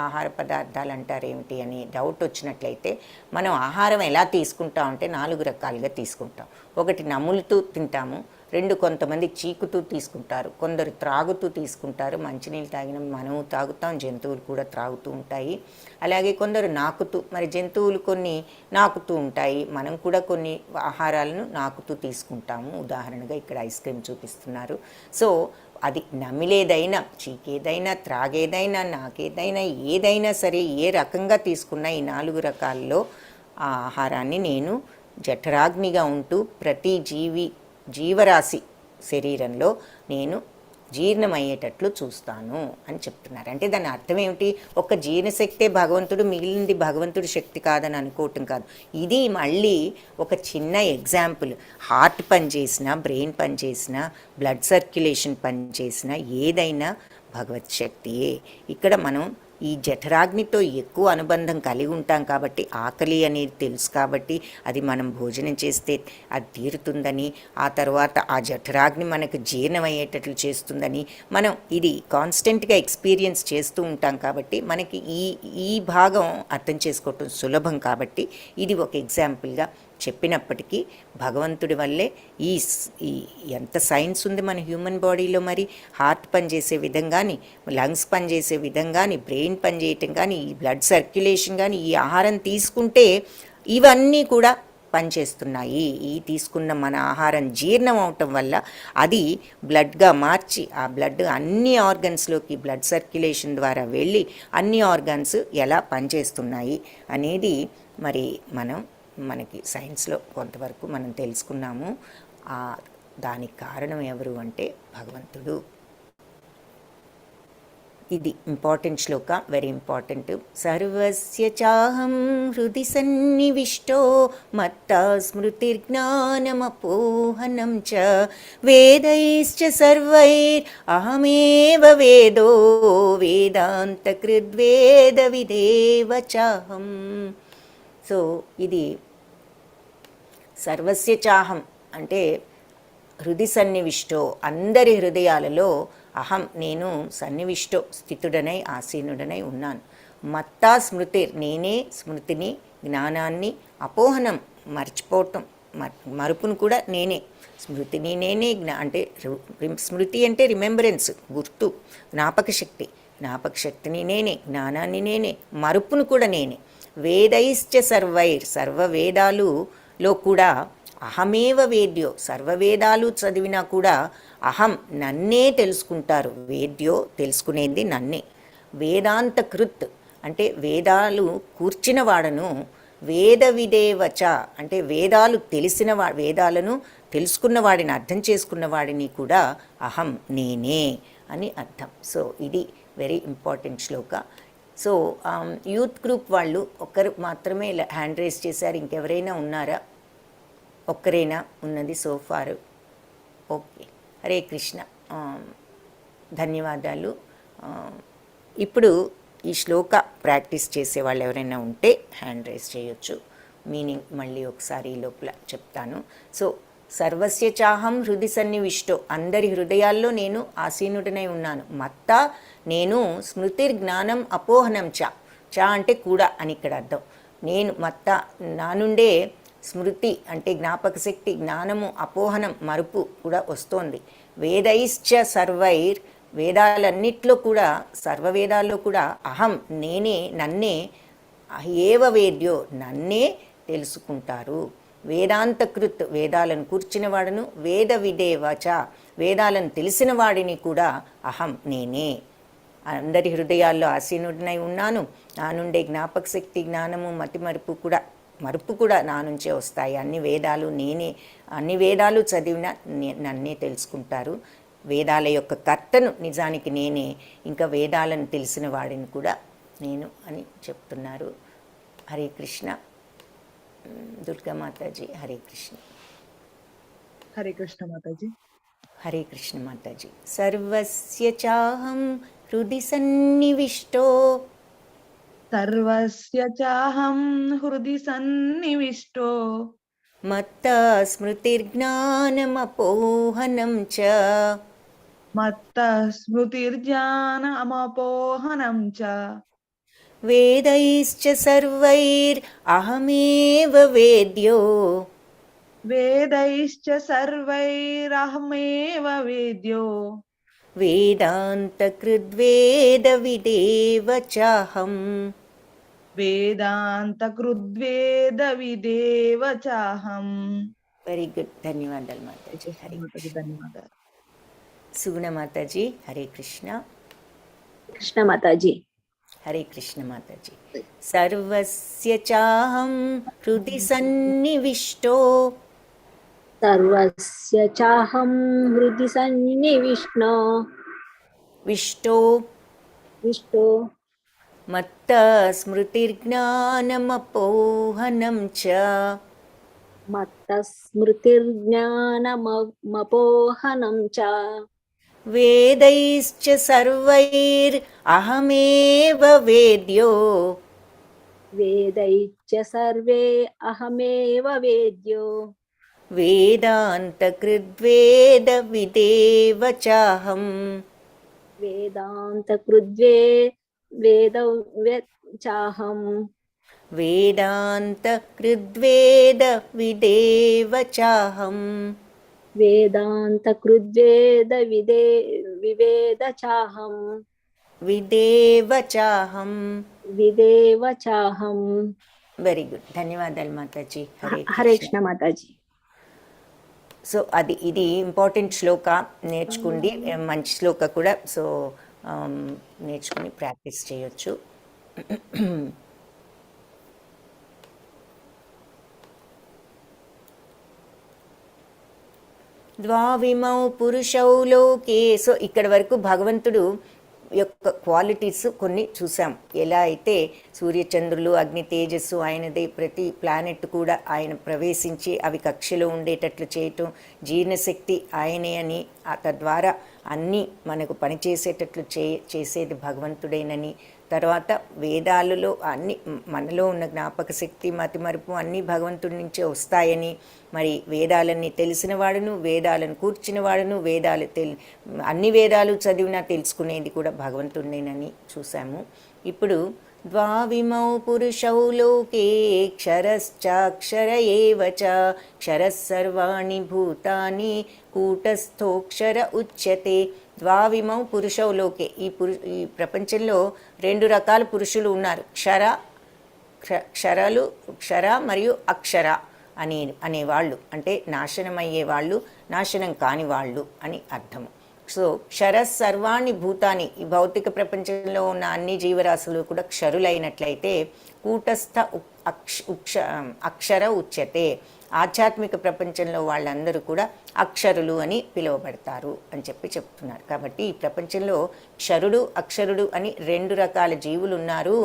ఆహార పదార్థాలు అంటారేమిటి అని డౌట్ వచ్చినట్లయితే, మనం ఆహారం ఎలా తీసుకుంటామంటే 4 రకాలుగా తీసుకుంటాం. ఒకటి నములుతూ తింటాము, 2 కొంతమంది చీకుతూ తీసుకుంటారు, కొందరు త్రాగుతూ తీసుకుంటారు. మంచినీళ్ళు తాగిన మనము తాగుతాం, జంతువులు కూడా త్రాగుతూ ఉంటాయి. అలాగే కొందరు నాకుతూ, మరి జంతువులు కొన్ని నాకుతూ ఉంటాయి, మనం కూడా కొన్ని ఆహారాలను నాకుతూ తీసుకుంటాము. ఉదాహరణగా ఇక్కడ ఐస్ క్రీమ్ చూపిస్తున్నారు. సో అది నమిలేదైనా, చీకేదైనా, త్రాగేదైనా, నాకేదైనా, ఏదైనా సరే, ఏ రకంగా తీసుకున్నా ఈ 4 రకాల్లో ఆ ఆహారాన్ని నేను జఠరాగ్నిగా ఉంటూ ప్రతి జీవరాశి శరీరంలో నేను జీర్ణమయ్యేటట్లు చూస్తాను అని చెప్తున్నారు. అంటే దాని అర్థం ఏమిటి? ఒక జీర్ణశక్తే భగవంతుడు, మిగిలింది భగవంతుడి శక్తి కాదని అనుకోవటం కాదు. ఇది మళ్ళీ ఒక చిన్న ఎగ్జాంపుల్. హార్ట్ పనిచేసినా, బ్రెయిన్ పనిచేసినా, బ్లడ్ సర్క్యులేషన్ పనిచేసినా ఏదైనా భగవత్ శక్తియే. ఇక్కడ మనం ఈ జఠరాగ్నితో ఎక్కువ అనుబంధం కలిగి ఉంటాం కాబట్టి, ఆకలి అనేది తెలుసు కాబట్టి, అది మనం భోజనం చేస్తే అది తీరుతుందని, ఆ తర్వాత ఆ జఠరాగ్ని మనకు జీర్ణమయ్యేటట్లు చేస్తుందని మనం ఇది కాన్స్టెంట్గా ఎక్స్పీరియన్స్ చేస్తూ ఉంటాం కాబట్టి మనకి ఈ భాగం అర్థం చేసుకోవటం సులభం. కాబట్టి ఇది ఒక ఎగ్జాంపుల్గా చెప్పినప్పటికీ భగవంతుడి వల్లే ఈ ఎంత సైన్స్ ఉంది మన హ్యూమన్ బాడీలో. మరి హార్ట్ పనిచేసే విధం కానీ, లంగ్స్ పనిచేసే విధం కానీ, బ్రెయిన్ పనిచేయటం కానీ, ఈ బ్లడ్ సర్క్యులేషన్ కానీ, ఈ ఆహారం తీసుకుంటే ఇవన్నీ కూడా పనిచేస్తున్నాయి. ఈ తీసుకున్న మన ఆహారం జీర్ణం అవటం వల్ల అది బ్లడ్గా మార్చి, ఆ బ్లడ్ అన్ని ఆర్గన్స్లోకి బ్లడ్ సర్క్యులేషన్ ద్వారా వెళ్ళి అన్ని ఆర్గన్స్ ఎలా పనిచేస్తున్నాయి అనేది మరి మనకి సైన్స్లో కొంతవరకు మనం తెలుసుకున్నాము. దానికి కారణం ఎవరు అంటే భగవంతుడు. ఇది ఇంపార్టెంట్ శ్లోక, వెరీ ఇంపార్టెంట్. సర్వస్య చాహం హృది సన్నివిష్టో మత్తా స్మృతిర్జ్ఞానమపోహనం చ వేదైశ్చ సర్వైర్ అహమేవ వేదో వేదాంతకృద్వేద విదేవ చాహం. సో ఇది సర్వస్య చాహం అంటే హృది సన్నివిష్టో, అందరి హృదయాలలో అహం నేను సన్నివిష్టో స్థితుడనై ఆసీనుడనై ఉన్నాను. మత్తా స్మృతి నేనే స్మృతిని, జ్ఞానాన్ని, అపోహనం మర్చిపోవటం, మరుపును కూడా నేనే. స్మృతిని నేనే, అంటే స్మృతి అంటే రిమెంబరెన్స్, గుర్తు, జ్ఞాపక శక్తిని నేనే, జ్ఞానాన్ని నేనే, మరుపును కూడా నేనే. వేదైశ్చ సర్వైర్ సర్వవేదాలులో కూడా అహమేవ వేద్యో, సర్వవేదాలు చదివినా కూడా అహం నన్నే తెలుసుకుంటారు. వేద్యో తెలుసుకునేది నన్నే. వేదాంత కృత్ అంటే వేదాలు కూర్చిన వాడను. వేద విదేవచ అంటే వేదాలు వేదాలను తెలుసుకున్న వాడిని, అర్థం చేసుకున్న వాడిని కూడా అహం నేనే అని అర్థం. సో ఇది వెరీ ఇంపార్టెంట్ శ్లోక. సో యూత్ గ్రూప్ వాళ్ళు ఒక్కరు మాత్రమే హ్యాండ్ రేస్ చేశారు. ఇంకెవరైనా ఉన్నారా? ఒక్కరైనా ఉన్నది సోఫారు. ఓకే, హరే కృష్ణ, ధన్యవాదాలు. ఇప్పుడు ఈ శ్లోక ప్రాక్టీస్ చేసే వాళ్ళు ఎవరైనా ఉంటే హ్యాండ్ రేస్ చేయొచ్చు. మీనింగ్ మళ్ళీ ఒకసారి ఈ లోపల చెప్తాను. సో సర్వస్య చాహం హృది సన్నివిష్టో, అందరి హృదయాల్లో నేను ఆసీనుడనై ఉన్నాను. మత్తా నేను, స్మృతిర్ జ్ఞానం అపోహనం చ అంటే కూడా అని ఇక్కడ అర్థం. నేను మత్తా నా నుండే స్మృతి అంటే జ్ఞాపక శక్తి, జ్ఞానము, అపోహనం మరుపు కూడా వస్తోంది. వేదైశ్చ సర్వైర్ వేదాలన్నిట్లో కూడా, సర్వవేదాల్లో కూడా అహం నేనే, నన్నే, ఏవ వేద్యో నన్నే తెలుసుకుంటారు. వేదాంతకృత్ వేదాలను కూర్చిన వాడును, వేద విదేవచ వేదాలను తెలిసిన వాడిని కూడా అహం నేనే. అందరి హృదయాల్లో ఆసీనుడినై ఉన్నాను. నా నుండే జ్ఞాపక శక్తి, జ్ఞానము, మరుపు కూడా నా నుంచే వస్తాయి. అన్ని వేదాలు నేనే, అన్ని వేదాలు చదివినా నన్నే తెలుసుకుంటారు. వేదాల యొక్క కర్తను నిజానికి నేనే, ఇంకా వేదాలను తెలిసిన వాడిని కూడా నేను అని చెప్తున్నారు. హరే కృష్ణ. దుర్గామాతాజీ హరే కృష్ణ. హరే కృష్ణ మాతాజీ. హరే కృష్ణ మాతాజీ. సర్వస్య చాహం హృది సన్నివిష్టో సర్వస్య చాహం హృది సన్నివిష్టో మత్త స్మృతిర్జ్ఞానమపోహనం చ మత్త స్మృతిర్జ్ఞానమపోహనం చ వేదైశ్చ సర్వైర్ అహమేవ వేద్యో వేదైశ్చ సర్వైరహమేవ వేద్యో వేదాంతకృద్వేద విదేవ చాహం. వేదాంతకృద్వేద విదేవ చాహం. Very good. ధన్యవాదాలు మాతాజీ. హరే మాతాజీ కృష్ణ. ధన్యవాదాలు. సుగుణ మాతాజీ హరే కృష్ణ. కృష్ణ మాతాజీ. హరే కృష్ణ మాతాజీ. సర్వస్య చాహం హృది సన్నివిష్టో సర్వస్య చాహం హృది సన్నివిష్ణో విష్టో విష్టో మత్త స్మృతిర్జ్ఞానమపోహనం చ మత్త స్మృతిర్జ్ఞానమపోహనం చ వేదైశ్చ సర్వైర్ అహమేవ వేద్యో వేదైశ్చ సర్వే అహమేవ వేద్యో వేదాంతకృద్వేద విదేవ చాహం. వేదాంతకృద్వే వేద చాహం. వేదాంతకృద్వేద విదేవ చాహం. వేదాంతకృద్వేద వివేద చాహం. విదేవ చాహం. విదేవ చాహం. Very good. ధన్యవాదాలు మాతాజీ. హరే హరే కృష్ణ. కృష్ణ మాతాజీ. సో ఇది ఇంపార్టెంట్ శ్లోక, నేర్చుకుంది. మంచి శ్లోక కూడా. సో నేర్చుకుని ప్రాక్టీస్ చేయొచ్చు. ద్వావిమౌ పురుషౌ లోకే. సో ఇక్కడ వరకు భగవంతుడు యొక్క క్వాలిటీస్ కొన్ని చూసాం. ఎలా అయితే సూర్యచంద్రులు, అగ్ని, తేజస్సు ఆయనదే, ప్రతి ప్లానెట్ కూడా ఆయన ప్రవేశించి అవి కక్షలో ఉండేటట్లు చేయటం, జీర్ణశక్తి ఆయనే అని, తద్వారా అన్నీ మనకు పనిచేసేటట్లు చేసేది భగవంతుడేనని, తర్వాత వేదాలలో అన్ని మనలో ఉన్న జ్ఞాపక శక్తి, మతిమరుపు అన్నీ భగవంతుడి నుంచే వస్తాయని, మరి వేదాలన్నీ తెలిసిన వాడును, వేదాలను కూర్చిన వాడును, అన్ని వేదాలు చదివినా తెలుసుకునేది కూడా భగవంతుడినేనని చూసాము. ఇప్పుడు ద్వావిమౌ పురుషౌ లోకే క్షరశ్చాక్షర ఏవ చ క్షరః సర్వాణి భూతాని కూటస్థోక్షర ఉచ్యతే. ద్వావిమౌ పురుషౌ లోకే. ఈ ప్రపంచంలో 2 రకాల పురుషులు ఉన్నారు. క్షర మరియు అక్షర అనేవాళ్ళు, అంటే నాశనమయ్యే వాళ్ళు, నాశనం కాని వాళ్ళు అని అర్థము. సో క్షర సర్వాణి భూతాని, ఈ భౌతిక ప్రపంచంలో ఉన్న అన్ని జీవరాశులు కూడా క్షరులైనట్లయితే కూటస్థ అక్షర ఉచ్యతే. ఆధ్యాత్మిక ప్రపంచంలో వాళ్ళందరూ కూడా అక్షరులు అని పిలువబడతారు అని చెప్తున్నారు. కాబట్టి ఈ ప్రపంచంలో క్షరుడు, అక్షరుడు అని 2 రకాల జీవులు ఉన్నారు.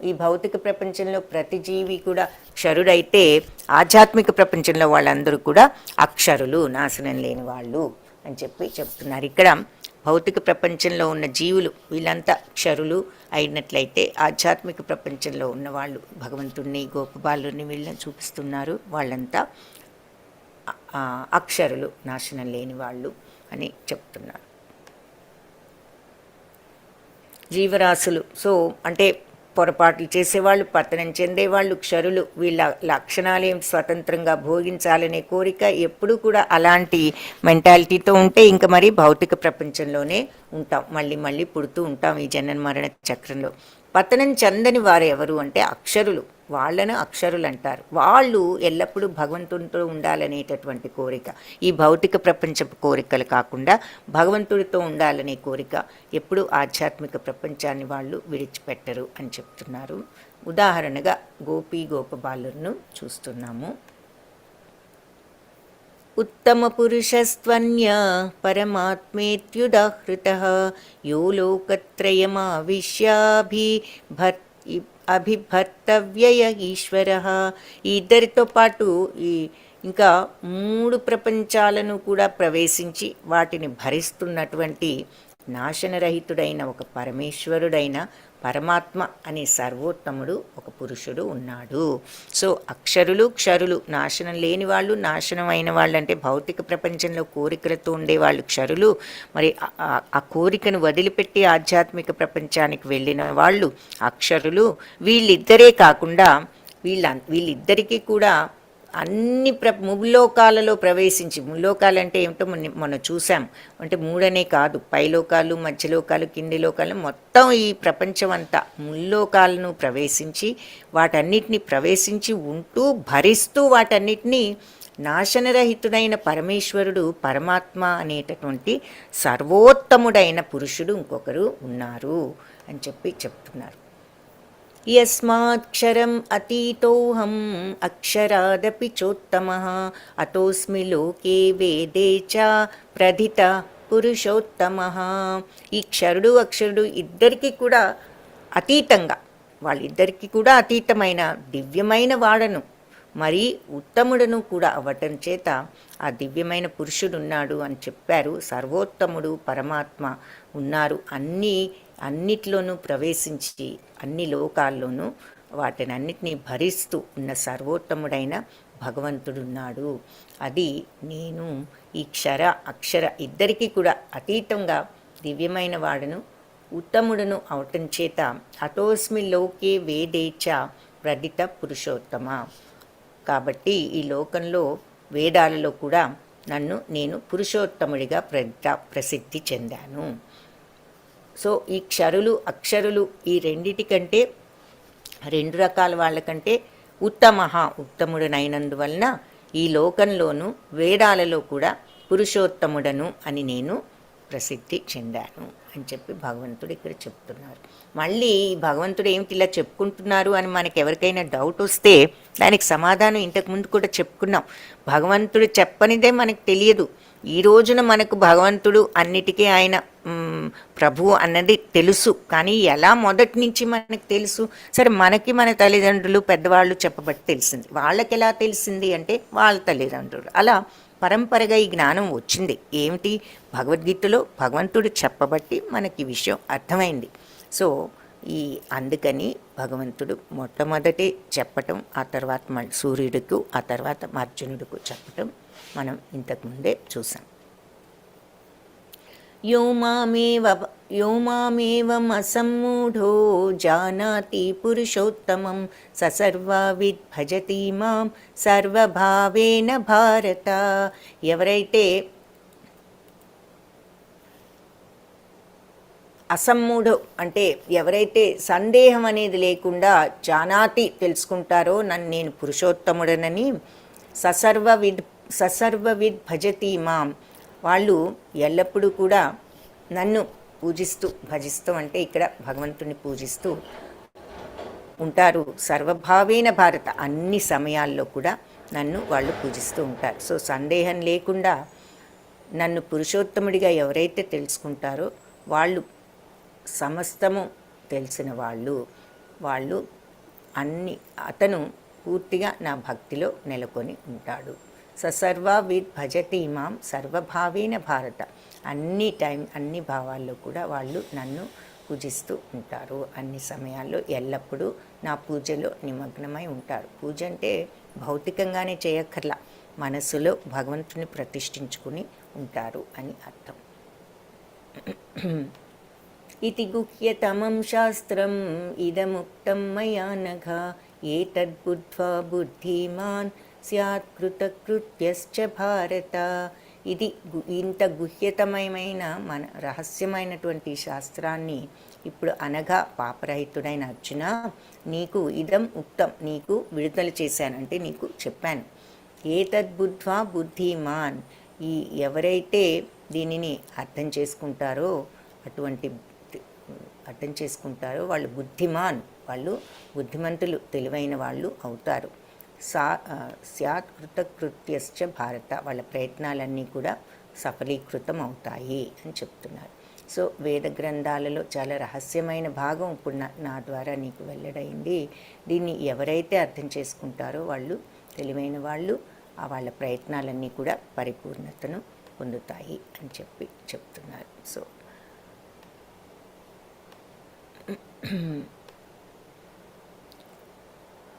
ఈ భౌతిక ప్రపంచంలో ప్రతి జీవి కూడా క్షరుడైతే, ఆధ్యాత్మిక ప్రపంచంలో వాళ్ళందరూ కూడా అక్షరులు, నాశనం లేని వాళ్ళు అని చెప్తున్నారు. ఇక్కడ భౌతిక ప్రపంచంలో ఉన్న జీవులు వీళ్ళంతా క్షరులు అయినట్లయితే, ఆధ్యాత్మిక ప్రపంచంలో ఉన్నవాళ్ళు భగవంతుణ్ణి, గోపబాలుని వీళ్ళని చూపిస్తున్నారు. వాళ్ళంతా అక్షరులు, నాశనం లేని వాళ్ళు అని చెప్తున్నారు. జీవరాశులు సో అంటే పొరపాట్లు చేసేవాళ్ళు, పతనం చెందేవాళ్ళు క్షరులు. వీళ్ళ లక్షణాలేం స్వతంత్రంగా భోగించాలనే కోరిక ఎప్పుడూ కూడా అలాంటి మెంటాలిటీతో ఉంటే ఇంకా మరి భౌతిక ప్రపంచంలోనే ఉంటాం, మళ్ళీ మళ్ళీ పుడుతూ ఉంటాం ఈ జనన మరణ చక్రంలో. పతనం చెందని వారు ఎవరు అంటే అక్షరులు. వాళ్ళను అక్షరులు అంటారు. వాళ్ళు ఎల్లప్పుడూ భగవంతుడితో ఉండాలనేటటువంటి కోరిక, ఈ భౌతిక ప్రపంచపు కోరికలు కాకుండా భగవంతుడితో ఉండాలనే కోరిక, ఎప్పుడు ఆధ్యాత్మిక ప్రపంచాన్ని వాళ్ళు విడిచిపెట్టరు అని చెప్తున్నారు. ఉదాహరణగా గోపబాలులను చూస్తున్నాము. ఉత్తమపురుషస్త్వన్య పరమాత్మేత్యుదాహృతః యో లోకత్రయమావిశ్యాభిభర్తవ్యయ ఈశ్వరః. ఈ ఇద్దరితో పాటు ఇంకా 3 ప్రపంచాలను కూడా ప్రవేశించి వాటిని భరిస్తున్నటువంటి నాశనరహితుడైన ఒక పరమేశ్వరుడైన పరమాత్మ అనే సర్వోత్తముడు ఒక పురుషుడు ఉన్నాడు. సో అక్షరులు క్షరులు నాశనం లేని వాళ్ళు, నాశనం అయిన వాళ్ళు అంటే భౌతిక ప్రపంచంలో కోరికలతో ఉండేవాళ్ళు క్షరులు. మరి ఆ కోరికను వదిలిపెట్టి ఆధ్యాత్మిక ప్రపంచానికి వెళ్ళిన వాళ్ళు అక్షరులు. వీళ్ళిద్దరే కాకుండా వీళ్ళిద్దరికీ కూడా అన్ని ముల్లోకాలలో ప్రవేశించి, ముల్లోకాలంటే ఏమిటో మనం చూసాం, అంటే 3 కాదు, పైలోకాలు, మధ్యలోకాలు, కింది లోకాలు, మొత్తం ఈ ప్రపంచం అంతా ముల్లోకాలను ప్రవేశించి వాటన్నిటిని ప్రవేశించి ఉంటూ భరిస్తూ వాటన్నిటినీ నాశనరహితుడైన పరమేశ్వరుడు పరమాత్మ అనేటటువంటి సర్వోత్తముడైన పురుషుడు ఇంకొకరు ఉన్నారు అని చెప్తున్నారు. యస్మాక్షరం అతీతోహం అక్షరాదపి చోత్తమః అతోస్మి లోకే వేదే చ ప్రథిత పురుషోత్తమః. ఈ క్షరుడు అక్షరుడు ఇద్దరికీ కూడా అతీతంగా, వాళ్ళిద్దరికీ కూడా అతీతమైన దివ్యమైన వాడను మరి ఉత్తముడను కూడా అవ్వటం చేత ఆ దివ్యమైన పురుషుడు ఉన్నాడు అని చెప్పారు. సర్వోత్తముడు పరమాత్మ ఉన్నారు. అన్నిట్లోనూ ప్రవేశించి అన్ని లోకాల్లోనూ వాటిని అన్నిటినీ భరిస్తూ ఉన్న సర్వోత్తముడైన భగవంతుడున్నాడు. అది నేను ఈ క్షర అక్షర ఇద్దరికీ కూడా అతీతంగా దివ్యమైన వాడను ఉత్తముడను అవటం చేత అతోస్మి లోకే వేదేచ ప్రథిత పురుషోత్తమ. కాబట్టి ఈ లోకంలో వేదాలలో కూడా నేను పురుషోత్తముడిగా ప్రసిద్ధి చెందాను. సో ఈ క్షరులు అక్షరులు ఈ రెండిటికంటే 2 రకాల వాళ్ళకంటే ఉత్తముడనైనందువలన ఈ లోకంలోనూ వేదాలలో కూడా పురుషోత్తముడను అని నేను ప్రసిద్ధి చెందాను అని చెప్పి భగవంతుడు ఇక్కడ చెప్తున్నారు. మళ్ళీ భగవంతుడు ఏమిటి ఇలా చెప్పుకుంటున్నారు అని మనకి ఎవరికైనా డౌట్ వస్తే దానికి సమాధానం ఇంతకుముందు కూడా చెప్పుకున్నాం. భగవంతుడు చెప్పనిదే మనకు తెలియదు. ఈ రోజున మనకు భగవంతుడు అన్నిటికీ ఆయన ప్రభువు అన్నది తెలుసు. కానీ ఎలా మొదటి నుంచి మనకు తెలుసు? సరే, మనకి మన తల్లిదండ్రులు పెద్దవాళ్ళు చెప్పబట్టి తెలిసింది. వాళ్ళకి ఎలా తెలిసింది అంటే వాళ్ళ తల్లిదండ్రులు. అలా పరంపరగా ఈ జ్ఞానం వచ్చింది. ఏమిటి? భగవద్గీతలో భగవంతుడు చెప్పబట్టి మనకి ఈ విషయం అర్థమైంది. సో అందుకని భగవంతుడు మొట్టమొదటి చెప్పటం, ఆ తర్వాత మళ్ళీ సూర్యుడికి, ఆ తర్వాత అర్జునుడికి చెప్పటం మనం ఇంతకుముందే చూసాం. యో మామేవం అసమ్మూఢో జానాతి పురుషోత్తమం సర్వవిద్ భజతి మాం సర్వభావేన భారత. ఎవరైతే అసమ్మూఢో అంటే ఎవరైతే సందేహం అనేది లేకుండా జానాతి తెలుసుకుంటారో నేను పురుషోత్తముడనని, ససర్వవిద్ భజతి మాం వాళ్ళు ఎల్లప్పుడూ కూడా నన్ను భజిస్తూ అంటే ఇక్కడ భగవంతుని పూజిస్తూ ఉంటారు. సర్వభావేన భారత అన్ని సమయాల్లో కూడా నన్ను వాళ్ళు పూజిస్తూ ఉంటారు. సో సందేహం లేకుండా నన్ను పురుషోత్తముడిగా ఎవరైతే తెలుసుకుంటారో వాళ్ళు సమస్తము తెలిసిన వాళ్ళు అతను పూర్తిగా నా భక్తిలో నెలకొని ఉంటాడు. సర్వవిద్ భజతి మాం సర్వభావేన భారత. అన్ని భావాల్లో కూడా వాళ్ళు నన్ను పూజిస్తూ ఉంటారు. అన్ని సమయాల్లో ఎల్లప్పుడూ నా పూజలో నిమగ్నమై ఉంటారు. పూజ అంటే భౌతికంగానే చేయక్కర్లా, మనస్సులో భగవంతుని ప్రతిష్ఠించుకుని ఉంటారు అని అర్థం. ఇతి గుహ్యతమం శాస్త్రం ఇదముక్తం మయా నఘ ఏతద్బుద్ధ్వా బుద్ధిమాన్ స్యాత్ కృతకృత్యశ్చ భారత. ఇది ఇంత గుహ్యతమయమైన మన రహస్యమైనటువంటి శాస్త్రాన్ని ఇప్పుడు అనగా పాపరహితుడైన అర్జున, నీకు ఇదం ఉక్తం, నీకు విడుదల చేశాను అంటే నీకు చెప్పాను. ఏతద్బుద్ధ్వా బుద్ధిమాన్, ఈ ఎవరైతే దీనిని అర్థం చేసుకుంటారో వాళ్ళు బుద్ధిమాన్, వాళ్ళు బుద్ధిమంతులు, తెలివైన వాళ్ళు అవుతారు. స్యాత్ కృతకృత్యశ్చ భారత, వాళ్ళ ప్రయత్నాలన్నీ కూడా సఫలీకృతం అవుతాయి అని చెప్తున్నారు. సో వేద గ్రంథాలలో చాలా రహస్యమైన భాగం ఇప్పుడు నా ద్వారా నీకు వెల్లడైంది. దీన్ని ఎవరైతే అర్థం చేసుకుంటారో వాళ్ళు తెలివైన వాళ్ళు, వాళ్ళ ప్రయత్నాలన్నీ కూడా పరిపూర్ణతను పొందుతాయి అని చెప్తున్నారు. సో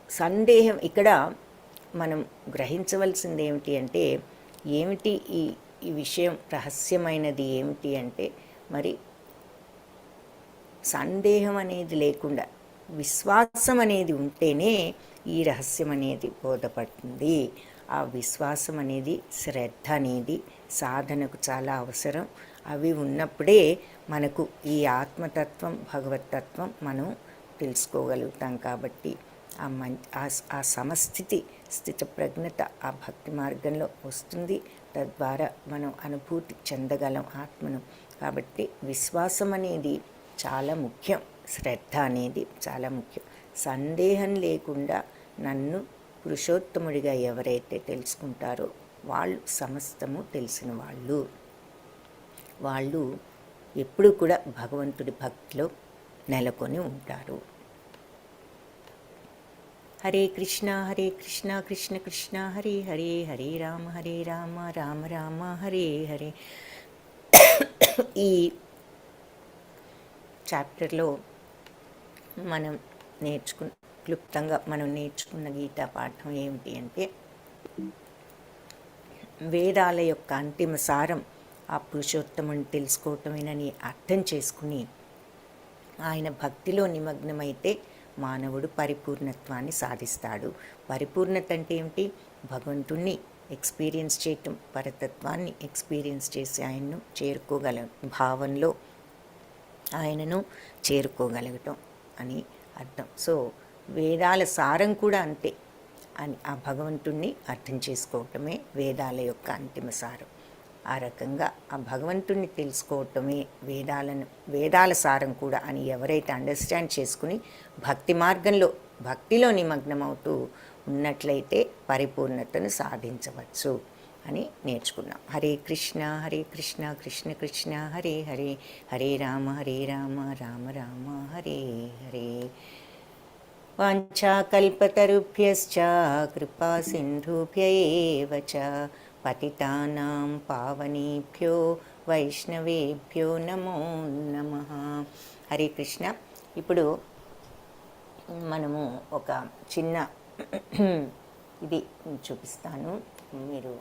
సందేహం ఇక్కడ మనం గ్రహించవలసింది ఏమిటి అంటే, ఏమిటి ఈ విషయం రహస్యమైనది ఏమిటి అంటే, మరి సందేహం అనేది లేకుండా విశ్వాసం అనేది ఉంటేనే ఈ రహస్యం అనేది బోధపడుతుంది. ఆ విశ్వాసం అనేది, శ్రద్ధ అనేది సాధనకు చాలా అవసరం. అవి ఉన్నప్పుడే మనకు ఈ ఆత్మతత్వం, భగవతత్వం మనం తెలుసుకోగలుగుతాం. కాబట్టి ఆ సమస్థితి, స్థితప్రజ్ఞత ఆ భక్తి మార్గంలో వస్తుంది. తద్వారా మనం అనుభూతి చెందగలం ఆత్మను. కాబట్టి విశ్వాసం అనేది చాలా ముఖ్యం, శ్రద్ధ అనేది చాలా ముఖ్యం. సందేహం లేకుండా నన్ను పురుషోత్తముడిగా ఎవరైతే తెలుసుకుంటారో వాళ్ళు సమస్తము తెలిసిన వాళ్ళు ఎప్పుడూ కూడా భగవంతుడి భక్తిలో నెలకొని ఉంటారు. హరే కృష్ణ కృష్ణ కృష్ణ హరే హరే, హరే రామ రామ రామ హరే హరే. ఈ చాప్టర్లో మనం క్లుప్తంగా మనం నేర్చుకున్న గీతా పాఠం ఏమిటి అంటే, వేదాల యొక్క అంతిమ సారం ఆ పురుషోత్తముని తెలుసుకోవటమేనని అర్థం చేసుకుని ఆయన భక్తిలో నిమగ్నమైతే మానవుడు పరిపూర్ణత్వాన్ని సాధిస్తాడు. పరిపూర్ణత అంటే ఏమిటి? భగవంతుణ్ణి ఎక్స్పీరియన్స్ చేయటం, పరతత్వాన్ని ఎక్స్పీరియన్స్ చేసి ఆయన్ను భావంలో ఆయనను చేరుకోగలగటం అని అర్థం. సో వేదాల సారం కూడా అంతే అని ఆ భగవంతుణ్ణి అర్థం చేసుకోవటమే వేదాల యొక్క అంతిమ సారం. ఆ రకంగా ఆ భగవంతుణ్ణి తెలుసుకోవటమే వేదాల సారం కూడా అని ఎవరైతే అండర్స్టాండ్ చేసుకుని భక్తి మార్గంలో భక్తిలో నిమగ్నమవుతూ ఉన్నట్లయితే పరిపూర్ణతను సాధించవచ్చు అని నేర్చుకున్నాం. హరే కృష్ణ కృష్ణ కృష్ణ హరే హరే, హరే రామ రామ రామ హరే హరే. వాంఛాకల్పతరుభ్యశ్చ కృపా సింధుభ్య ఏవ చ పతితానాం పావనేభ్యో వైష్ణవేభ్యో నమో నమః. హరే కృష్ణ. ఇప్పుడు మనము ఒక చిన్న ఇది చూపిస్తాను, మీరు